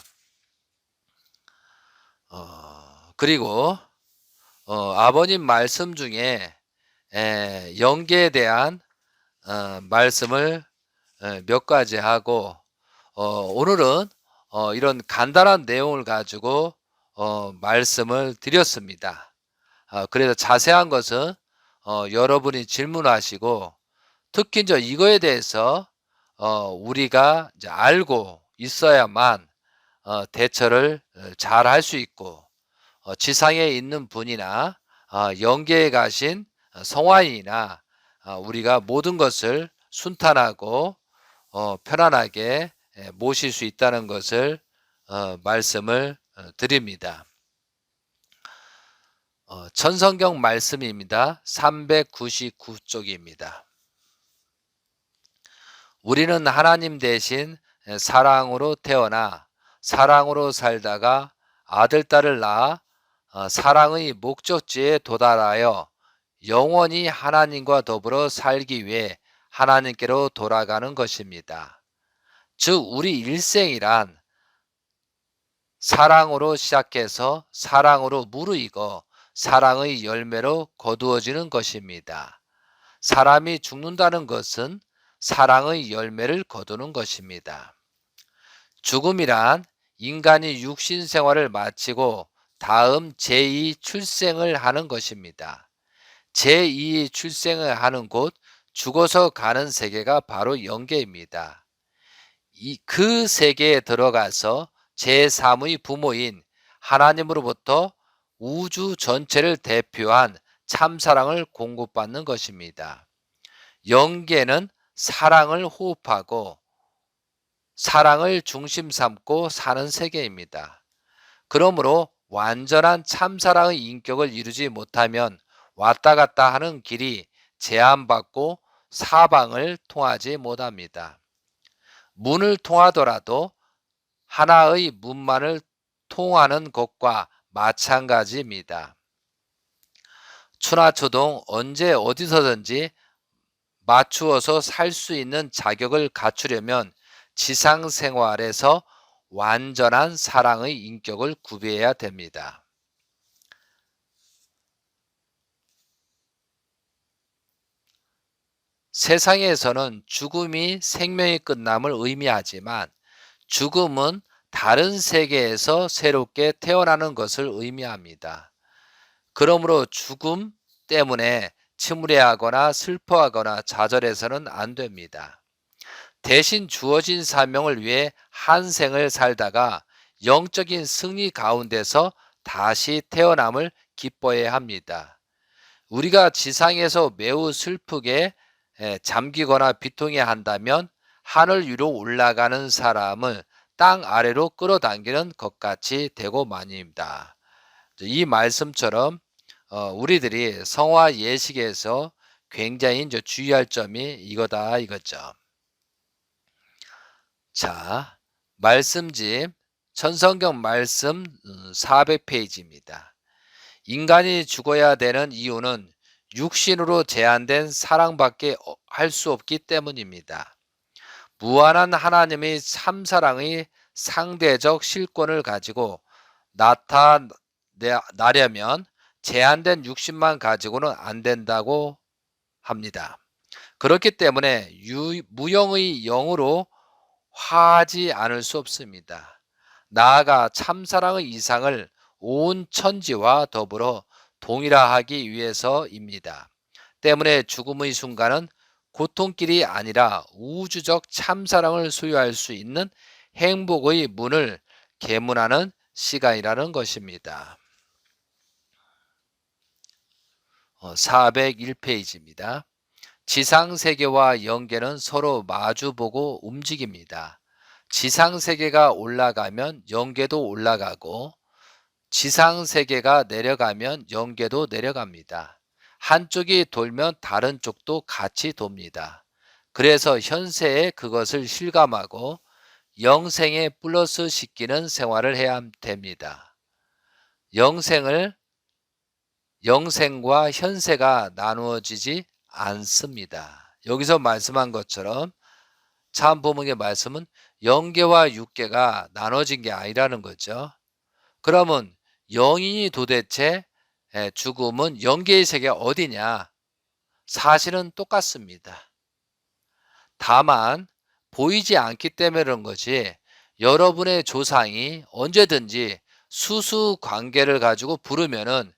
그리고 아버님 말씀 중에 영계에 대한 말씀을 몇 가지 하고 오늘은 이런 간단한 내용을 가지고 말씀을 드렸습니다. 그래서 자세한 것은 여러분이 질문하시고 특히 이제 이거에 대해서 우리가 이제 알고 있어야만 대처를 잘 할 수 있고 지상에 있는 분이나 영계에 가신 성화인이나 우리가 모든 것을 순탄하고 편안하게 모실 수 있다는 것을 말씀을 드립니다. 천성경 말씀입니다. 399쪽입니다. 우리는 하나님 대신 사랑으로 태어나 사랑으로 살다가 아들, 딸을 낳아 사랑의 목적지에 도달하여 영원히 하나님과 더불어 살기 위해 하나님께로 돌아가는 것입니다. 즉 우리 일생이란 사랑으로 시작해서 사랑으로 무르익어 사랑의 열매로 거두어지는 것입니다. 사람이 죽는다는 것은 사랑의 열매를 거두는 것입니다. 죽음이란 인간이 육신 생활을 마치고 다음 제2 출생을 하는 것입니다. 제2 출생을 하는 곳, 죽어서 가는 세계가 바로 영계입니다. 그 세계에 들어가서 제3의 부모인 하나님으로부터 우주 전체를 대표한 참사랑을 공급받는 것입니다. 영계는 사랑을 호흡하고 사랑을 중심 삼고 사는 세계입니다. 그러므로 완전한 참사랑의 인격을 이루지 못하면 왔다 갔다 하는 길이 제한받고 사방을 통하지 못합니다. 문을 통하더라도 하나의 문만을 통하는 것과 마찬가지입니다. 추나초동 언제 어디서든지 맞추어서 살 수 있는 자격을 갖추려면 지상생활에서 완전한 사랑의 인격을 구비해야 됩니다. 세상에서는 죽음이 생명의 끝남을 의미하지만 죽음은 다른 세계에서 새롭게 태어나는 것을 의미합니다. 그러므로 죽음 때문에 침울해하거나 슬퍼하거나 좌절해서는 안 됩니다. 대신 주어진 사명을 위해 한 생을 살다가 영적인 승리 가운데서 다시 태어남을 기뻐해야 합니다. 우리가 지상에서 매우 슬프게 잠기거나 비통해 한다면 하늘 위로 올라가는 사람을 땅 아래로 끌어당기는 것 같이 되고 말입니다. 이 말씀처럼 우리들이 성화 예식에서 굉장히 이제 주의할 점이 이거다 이거죠. 자, 말씀집 천성경 말씀 400페이지입니다. 인간이 죽어야 되는 이유는 육신으로 제한된 사랑밖에 할 수 없기 때문입니다. 무한한 하나님의 참사랑의 상대적 실권을 가지고 나타나려면 제한된 육신만 가지고는 안 된다고 합니다. 그렇기 때문에 무영의 영으로 화하지 않을 수 없습니다. 나아가 참사랑의 이상을 온 천지와 더불어 동일화하기 위해서입니다. 때문에 죽음의 순간은 고통길이 아니라 우주적 참사랑을 소유할 수 있는 행복의 문을 개문하는 시간이라는 것입니다. 401페이지입니다. 지상세계와 영계는 서로 마주보고 움직입니다. 지상세계가 올라가면 영계도 올라가고 지상세계가 내려가면 영계도 내려갑니다. 한쪽이 돌면 다른 쪽도 같이 돕니다. 그래서 현세에 그것을 실감하고 영생에 플러스 시키는 생활을 해야 됩니다. 영생과 현세가 나누어지지 않습니다. 여기서 말씀한 것처럼 참부목의 말씀은 영계와 육계가 나눠진 게 아니라는 거죠. 그러면 영인이 도대체 죽음은 영계의 세계가 어디냐? 사실은 똑같습니다. 다만 보이지 않기 때문에 그런 거지 여러분의 조상이 언제든지 수수 관계를 가지고 부르면은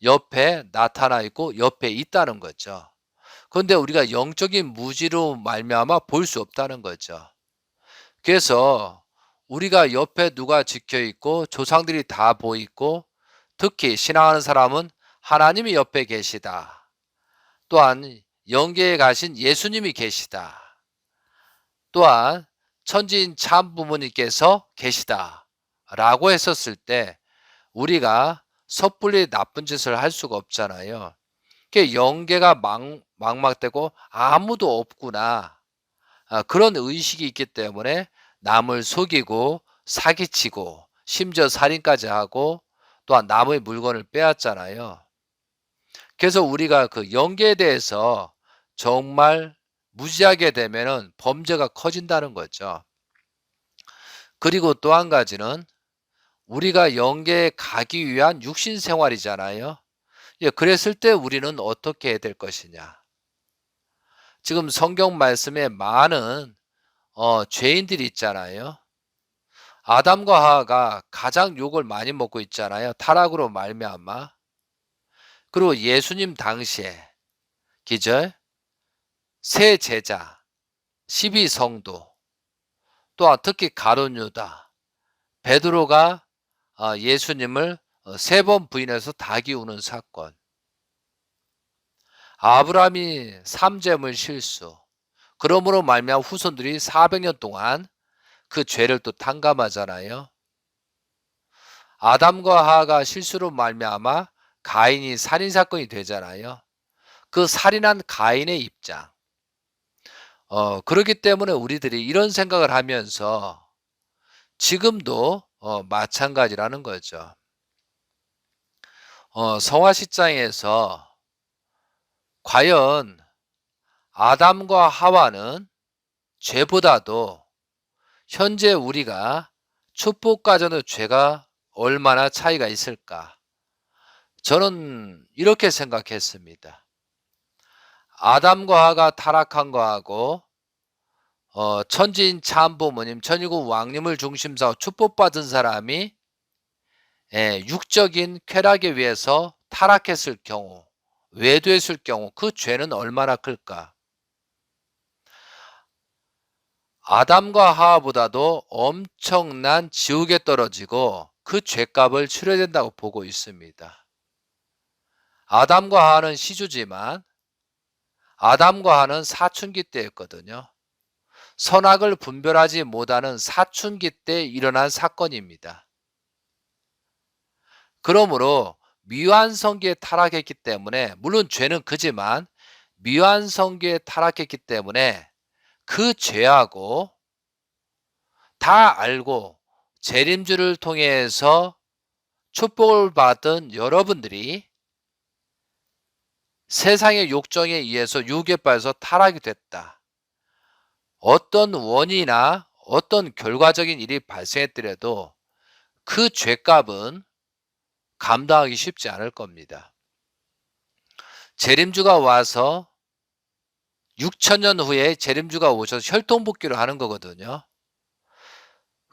옆에 나타나 있고 옆에 있다는 거죠. 그런데 우리가 영적인 무지로 말미암아 볼 수 없다는 거죠. 그래서 우리가 옆에 누가 지켜 있고 조상들이 다 보이고 특히 신앙하는 사람은 하나님이 옆에 계시다. 또한 영계에 가신 예수님이 계시다. 또한 천지인 참 부모님께서 계시다. 라고 했었을 때 우리가 섣불리 나쁜 짓을 할 수가 없잖아요. 영계가 막막되고 아무도 없구나. 그런 의식이 있기 때문에 남을 속이고 사기치고 심지어 살인까지 하고 또한 남의 물건을 빼앗잖아요. 그래서 우리가 그 영계에 대해서 정말 무지하게 되면은 범죄가 커진다는 거죠. 그리고 또 한 가지는 우리가 영계에 가기 위한 육신 생활이잖아요. 그랬을 때 우리는 어떻게 해야 될 것이냐. 지금 성경 말씀에 많은 죄인들이 있잖아요. 아담과 하와가 가장 욕을 많이 먹고 있잖아요. 타락으로 말미암아. 그리고 예수님 당시에 기절, 세 제자, 12성도, 또한 특히 가룟 유다, 베드로가 예수님을 3번 부인해서 닭이 우는 사건, 아브라함이 삼재물 실수, 그러므로 말미암아 후손들이 400년 동안 그 죄를 또 탕감하잖아요. 아담과 하하가 실수로 말미암아 가인이 살인 사건이 되잖아요. 그 살인한 가인의 입장. 그렇기 때문에 우리들이 이런 생각을 하면서 지금도 마찬가지라는 거죠. 성화시장에서 과연 아담과 하와는 죄보다도 현재 우리가 축복과정의 죄가 얼마나 차이가 있을까? 저는 이렇게 생각했습니다. 아담과 하와가 타락한 거하고 천지인 참부모님, 천일국 왕님을 중심으로 축복받은 사람이 육적인 쾌락에 의해서 타락했을 경우, 외도했을 경우 그 죄는 얼마나 클까? 아담과 하와보다도 엄청난 지옥에 떨어지고 그 죄값을 치러야 된다고 보고 있습니다. 아담과 하와는 시주지만 아담과 하와는 사춘기 때였거든요. 선악을 분별하지 못하는 사춘기 때 일어난 사건입니다. 그러므로 미완성기에 타락했기 때문에, 물론 죄는 크지만 미완성기에 타락했기 때문에 그 죄하고 다 알고 재림주를 통해서 축복을 받은 여러분들이 세상의 욕정에 의해서 유혹에 빠져서 타락이 됐다. 어떤 원인이나 어떤 결과적인 일이 발생했더라도 그 죄값은 감당하기 쉽지 않을 겁니다. 재림주가 와서 6천년 후에 재림주가 오셔서 혈통복귀를 하는 거거든요.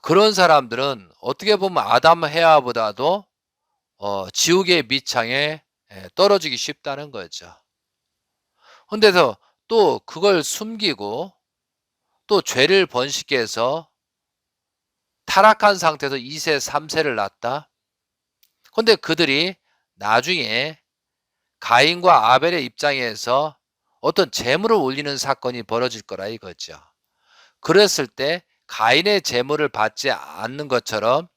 그런 사람들은 어떻게 보면 아담 해와보다도 지옥의 밑창에 떨어지기 쉽다는 거죠. 근데서 또 그걸 숨기고 또 죄를 번식해서 타락한 상태에서 2세, 3세를 낳았다. 근데 그들이 나중에 가인과 아벨의 입장에서 어떤 제물을 올리는 사건이 벌어질 거라 이거죠. 그랬을 때 가인의 제물을 받지 않는 것처럼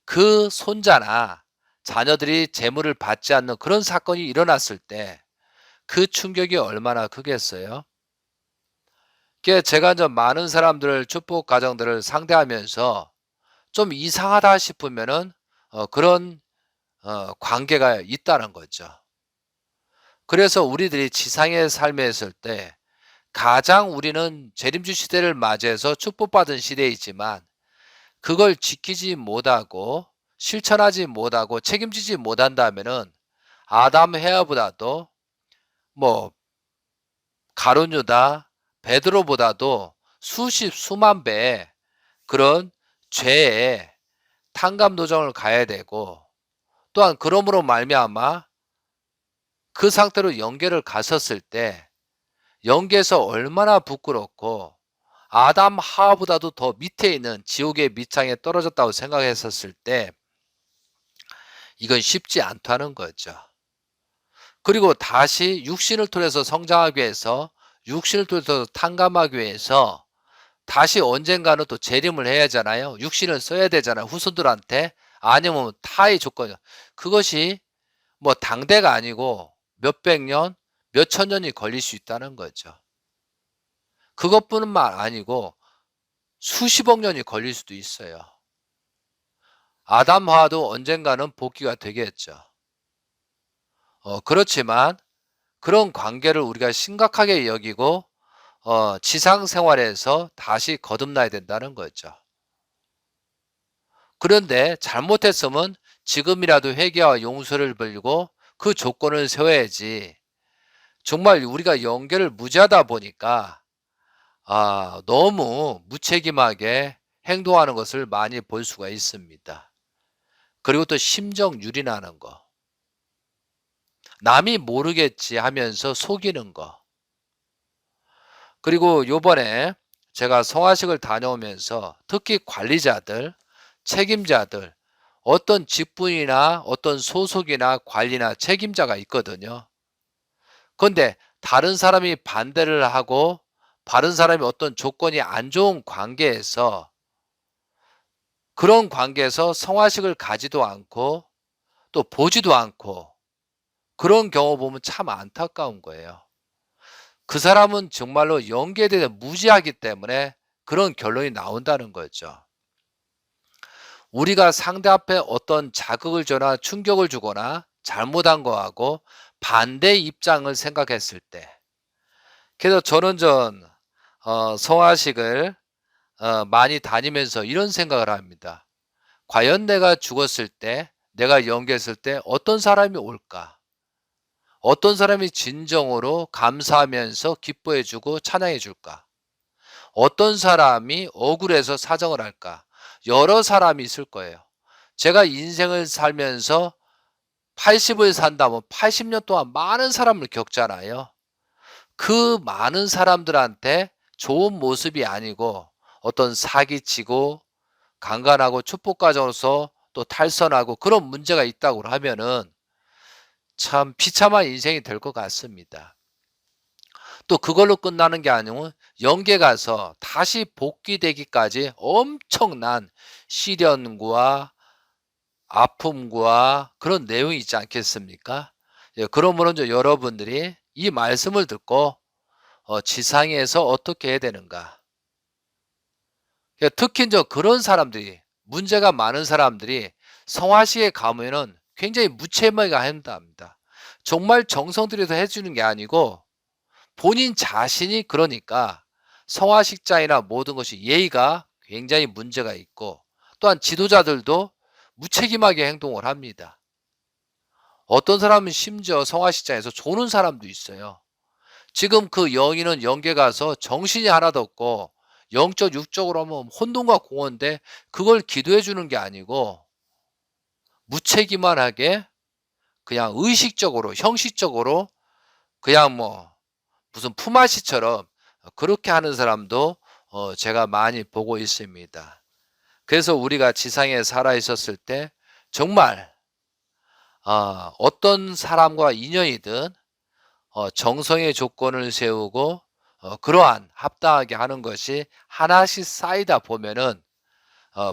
그 손자나 자녀들이 제물을 받지 않는 그런 사건이 일어났을 때 그 충격이 얼마나 크겠어요? 제가 좀 많은 사람들을, 축복 가정들을 상대하면서 좀 이상하다 싶으면은 그런 관계가 있다는 거죠. 그래서 우리들이 지상의 삶에 있을 때 가장 우리는 재림주 시대를 맞이해서 축복받은 시대이지만 그걸 지키지 못하고 실천하지 못하고 책임지지 못한다면은 아담 해와보다도 뭐 가룟 유다, 베드로보다도 수십 수만 배의 그런 죄에 탕감 도정을 가야 되고, 또한 그러므로 말미암아 그 상태로 영계를 갔었을 때 영계에서 얼마나 부끄럽고 아담 하와보다도 더 밑에 있는 지옥의 밑창에 떨어졌다고 생각했었을 때 이건 쉽지 않다는 거죠. 그리고 다시 육신을 통해서 성장하기 위해서, 육신을 통해서 탕감하기 위해서 다시 언젠가는 또 재림을 해야 하잖아요. 육신을 써야 되잖아요. 후손들한테. 아니면 타의 조건이요. 그것이 뭐 당대가 아니고 몇백 년, 몇천 년이 걸릴 수 있다는 거죠. 그것뿐만 아니고 수십억 년이 걸릴 수도 있어요. 아담 하와도 언젠가는 복귀가 되겠죠. 그렇지만 그런 관계를 우리가 심각하게 여기고 지상 생활에서 다시 거듭나야 된다는 거죠. 그런데 잘못했으면 지금이라도 회개와 용서를 빌고 그 조건을 세워야지, 정말 우리가 연결을 무지하다 보니까 너무 무책임하게 행동하는 것을 많이 볼 수가 있습니다. 그리고 또 심정 유린하는 거, 남이 모르겠지 하면서 속이는 거. 그리고 요번에 제가 성화식을 다녀오면서 특히 관리자들, 책임자들, 어떤 직분이나 어떤 소속이나 관리나 책임자가 있거든요. 그런데 다른 사람이 반대를 하고 다른 사람이 어떤 조건이 안 좋은 관계에서, 그런 관계에서 성화식을 가지도 않고 또 보지도 않고 그런 경우 보면 참 안타까운 거예요. 그 사람은 정말로 연계에 대해 무지하기 때문에 그런 결론이 나온다는 거죠. 우리가 상대 앞에 어떤 자극을 주거나 충격을 주거나 잘못한 거하고 반대 입장을 생각했을 때, 그래서 저는 성화식을 많이 다니면서 이런 생각을 합니다. 과연 내가 죽었을 때, 내가 연기했을 때 어떤 사람이 올까? 어떤 사람이 진정으로 감사하면서 기뻐해 주고 찬양해 줄까? 어떤 사람이 억울해서 사정을 할까? 여러 사람이 있을 거예요. 제가 인생을 살면서 80을 산다면 80년 동안 많은 사람을 겪잖아요. 그 많은 사람들한테 좋은 모습이 아니고 어떤 사기치고 강간하고 축복과정으로서 또 탈선하고 그런 문제가 있다고 하면은 참 비참한 인생이 될 것 같습니다. 또 그걸로 끝나는 게 아니고 영계 가서 다시 복귀되기까지 엄청난 시련과 아픔과 그런 내용이 있지 않겠습니까? 예, 그러므로 이제 여러분들이 이 말씀을 듣고 지상에서 어떻게 해야 되는가? 예, 특히 이제 그런 사람들이 문제가 많은 사람들이 성화식에 가면은 굉장히 무책임하게 한답니다. 정말 정성 들여서 해주는 게 아니고 본인 자신이 그러니까 성화식장이나 모든 것이 예의가 굉장히 문제가 있고 또한 지도자들도 무책임하게 행동을 합니다. 어떤 사람은 심지어 성화식장에서 조는 사람도 있어요. 지금 그 영인은 영계 가서 정신이 하나도 없고 영적 육적으로 하면 혼돈과 공허인데 그걸 기도해 주는 게 아니고 무책임하게 그냥 의식적으로 형식적으로 그냥 뭐 무슨 품앗이처럼 그렇게 하는 사람도 제가 많이 보고 있습니다. 그래서 우리가 지상에 살아 있었을 때 정말 어떤 사람과 인연이든 정성의 조건을 세우고 그러한 합당하게 하는 것이 하나씩 쌓이다 보면은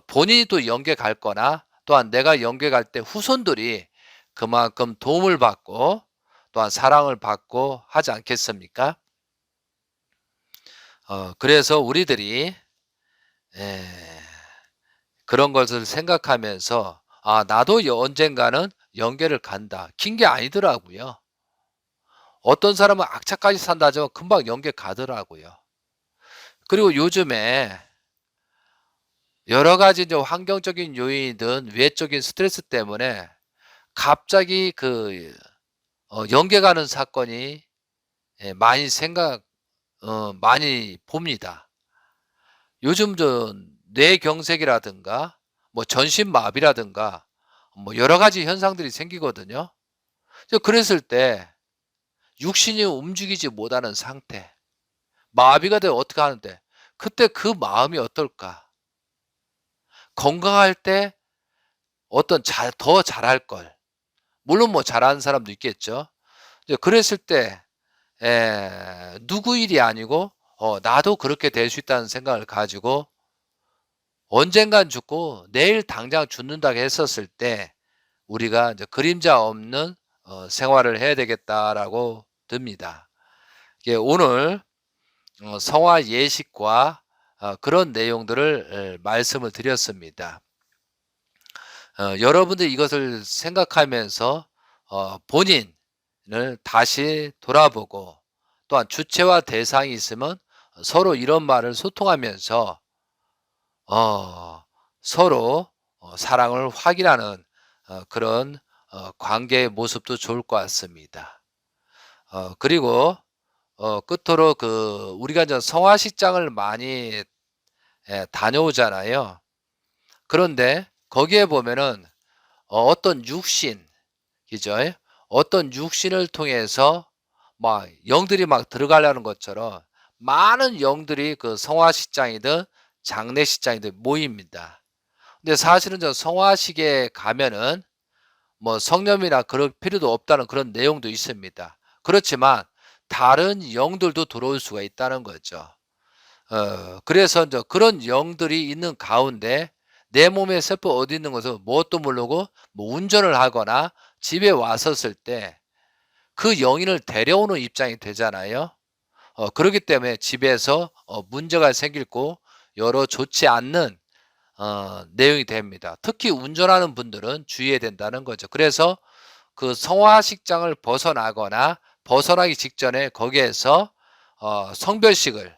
본인이 또 연계 갈 거나 또한 내가 연계 갈 때 후손들이 그만큼 도움을 받고 또한 사랑을 받고 하지 않겠습니까? 그래서 우리들이 에, 그런 것을 생각하면서 나도 언젠가는 연계를 간다. 긴 게 아니더라고요. 어떤 사람은 악착까지 산다 하지만 금방 연계 가더라고요. 그리고 요즘에 여러 가지 이제 환경적인 요인이든 외적인 스트레스 때문에 갑자기 연계 가는 사건이 예, 많이 봅니다. 요즘 뇌경색이라든가 뭐 전신마비라든가 뭐 여러 가지 현상들이 생기거든요. 그랬을 때 육신이 움직이지 못하는 상태, 마비가 되어 어떻게 하는데 그때 그 마음이 어떨까? 건강할 때 더 잘할 걸. 물론 뭐 잘하는 사람도 있겠죠. 그랬을 때 누구 일이 아니고 나도 그렇게 될 수 있다는 생각을 가지고 언젠간 죽고 내일 당장 죽는다고 했었을 때 우리가 이제 그림자 없는 생활을 해야 되겠다라고 듭니다. 오늘 성화 예식과 그런 내용들을 말씀을 드렸습니다. 여러분들 이것을 생각하면서 본인을 다시 돌아보고 또한 주체와 대상이 있으면 서로 이런 말을 소통하면서 서로 사랑을 확인하는 그런 관계의 모습도 좋을 것 같습니다. 그리고 끝으로 우리가 이제 성화식장을 많이 다녀오잖아요. 그런데 거기에 보면은 어떤 육신, 그죠? 어떤 육신을 통해서 막 영들이 막 들어가려는 것처럼 많은 영들이 그 성화식장이든 장례식장이든 모입니다. 근데 사실은 저 성화식에 가면은 뭐 성념이나 그럴 필요도 없다는 그런 내용도 있습니다. 그렇지만 다른 영들도 들어올 수가 있다는 거죠. 그래서 이제 그런 영들이 있는 가운데 내 몸에 세포 어디 있는 것을 뭣도 모르고 뭐 운전을 하거나 집에 왔었을 때 그 영인을 데려오는 입장이 되잖아요. 그렇기 때문에 집에서 문제가 생기고 여러 좋지 않는 내용이 됩니다. 특히 운전하는 분들은 주의해야 된다는 거죠. 그래서 그 성화식장을 벗어나거나 벗어나기 직전에 거기에서 성별식을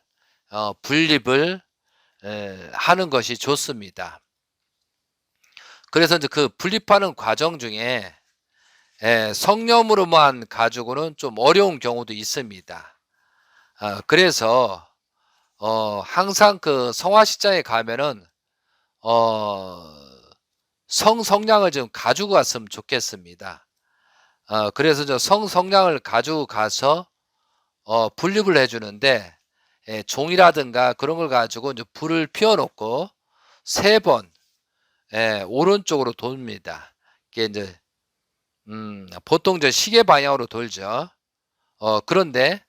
분립을 하는 것이 좋습니다. 그래서 이제 그 분립하는 과정 중에 성념으로만 가지고는 좀 어려운 경우도 있습니다. 그래서 항상 그 성화식장에 가면은 어 성냥을 좀 가지고 갔으면 좋겠습니다. 그래서 저 성냥을 가지고 가서 분립을 해 주는데, 종이라든가 그런 걸 가지고 이제 불을 피워 놓고 3번 오른쪽으로 돕니다. 이게 인제 보통 저 시계 방향으로 돌죠. 그런데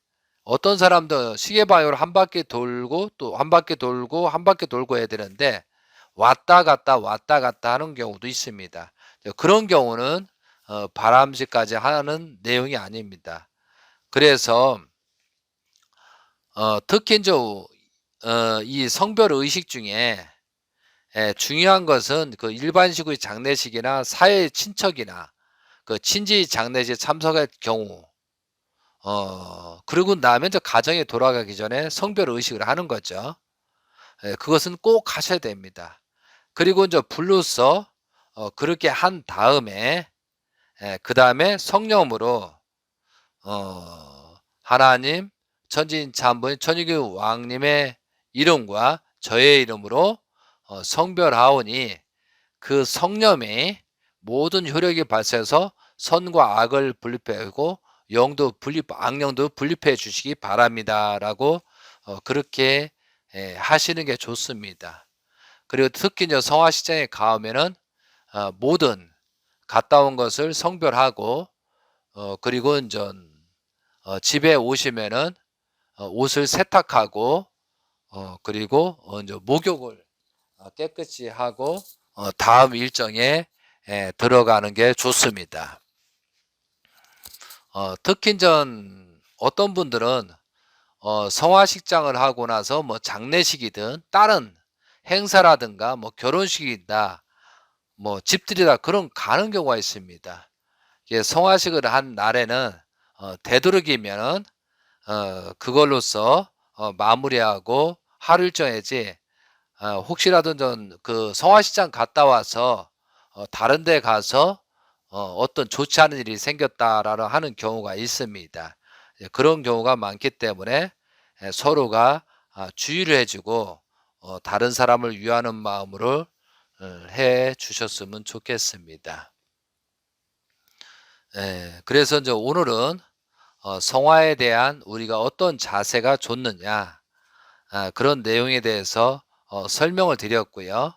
어떤 사람도 시계 방향으로 한 바퀴 돌고 또 한 바퀴 돌고 한 바퀴 돌고 해야 되는데 왔다 갔다 왔다 갔다 하는 경우도 있습니다. 그런 경우는 바람직하지 않은 내용이 아닙니다. 그래서 특히 인제 이 성별 의식 중에 중요한 것은 그 일반식의 장례식이나 사회 친척이나 그 친지 장례식에 참석할 경우, 그러고 나면 이제 가정에 돌아가기 전에 성별 의식을 하는 거죠. 그것은 꼭 하셔야 됩니다. 그리고 인제 불로써 그렇게 한 다음에 그다음에 성령으로 하나님, 천지인참부인 천주교 왕님의 이름과 저의 이름으로 성별하오니 그 성령이 모든 효력이 발생해서 선과 악을 분립하고 악령도 분립해 주시기 바랍니다라고 그렇게 하시는 게 좋습니다. 그리고 특히 이제 성화식장에 가면은 모든 갔다 온 것을 성별하고, 그리고 인전 집에 오시면은 옷을 세탁하고, 그리고 인제 목욕을 깨끗이 하고 다음 일정에 들어가는 게 좋습니다. 특히 인전 어떤 분들은 성화식장을 하고 나서 뭐 장례식이든 다른 행사라든가 뭐 결혼식이다 뭐 집들이다 그런 가는 경우가 있습니다. 이게 성화식을 한 날에는 되도록이면은 그걸로써 마무리하고 하루 일정이지, 혹시라도 전 그 성화식장 갔다 와서 다른 데 가서 어떤 좋지 않은 일이 생겼다라는 하는 경우가 있습니다. 그런 경우가 많기 때문에 서로가 주의를 해 주고 다른 사람을 위하는 마음으로 해 주셨으면 좋겠습니다. 그래서 인제 오늘은 성화에 대한 우리가 어떤 자세가 좋느냐, 그런 내용에 대해서 설명을 드렸고요.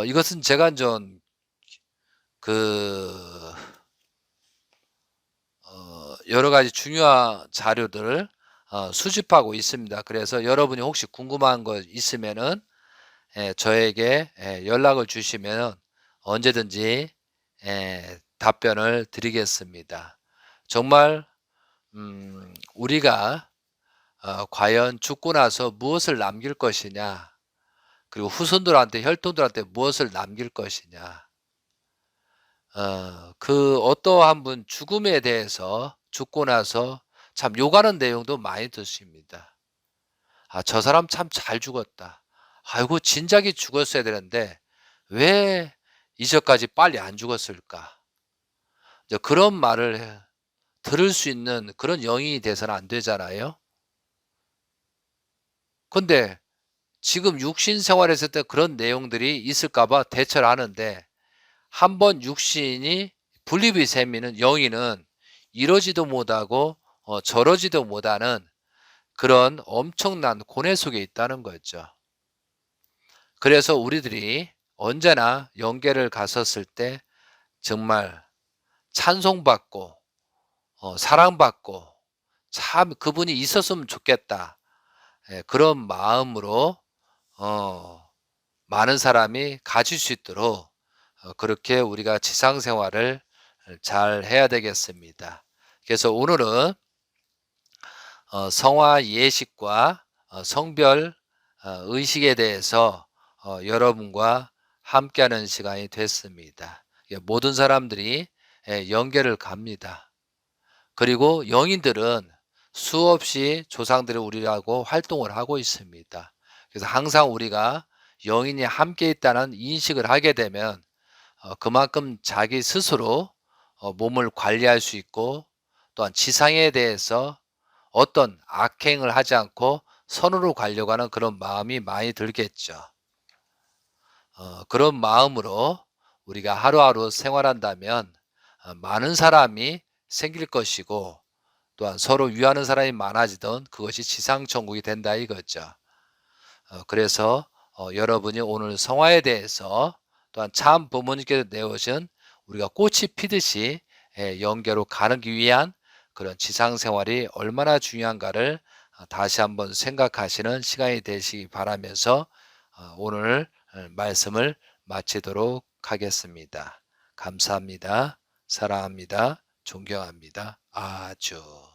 이것은 제가 좀 그 여러 가지 중요한 자료들을 수집하고 있습니다. 그래서 여러분이 혹시 궁금한 거 있으면은 저에게 연락을 주시면 언제든지 답변을 드리겠습니다. 정말 우리가 과연 죽고 나서 무엇을 남길 것이냐, 그리고 후손들한테 혈통들한테 무엇을 남길 것이냐, 그 어떠한 분 죽음에 대해서 죽고 나서 참 욕하는 내용도 많이 듣습니다. '아 저 사람 참 잘 죽었다. 아이고 진작에 죽었어야 되는데 왜 이제까지 빨리 안 죽었을까?' 이제 그런 말을 들을 수 있는 그런 영이 돼서는 안 되잖아요. 근데 지금 육신 생활했을 때 그런 내용들이 있을까 봐 대처를 하는데, 한번 육신이 분립이 되면은 영이는 이러지도 못하고 저러지도 못하는 그런 엄청난 고뇌 속에 있다는 거죠. 그래서 우리들이 언제나 영계를 갔었을 때 정말 찬송받고 사랑받고 참 그분이 있었으면 좋겠다. 그런 마음으로 어 많은 사람이 가질 수 있도록 그렇게 우리가 지상 생활을 잘 해야 되겠습니다. 그래서 오늘은 성화 예식과 성별 의식에 대해서 여러분과 함께하는 시간이 됐습니다. 모든 사람들이 영계를 갑니다. 그리고 영인들은 수없이 조상들이 우리하고 활동을 하고 있습니다. 그래서 항상 우리가 영인이 함께 있다는 인식을 하게 되면 그만큼 자기 스스로 몸을 관리할 수 있고 또한 지상에 대해서 어떤 악행을 하지 않고 선으로 가려고 하는 그런 마음이 많이 들겠죠. 그런 마음으로 우리가 하루하루 생활한다면 많은 사람이 생길 것이고 또한 서로 위하는 사람이 많아지던 그것이 지상천국이 된다 이거죠. 그래서 여러분이 오늘 성화에 대해서 또한 참 부모님께서 내오신 우리가 꽃이 피듯이 영계로 가기 위한 그런 지상 생활이 얼마나 중요한가를 다시 한번 생각하시는 시간이 되시기 바라면서 오늘 말씀을 마치도록 하겠습니다. 감사합니다. 사랑합니다. 존경합니다. 아주.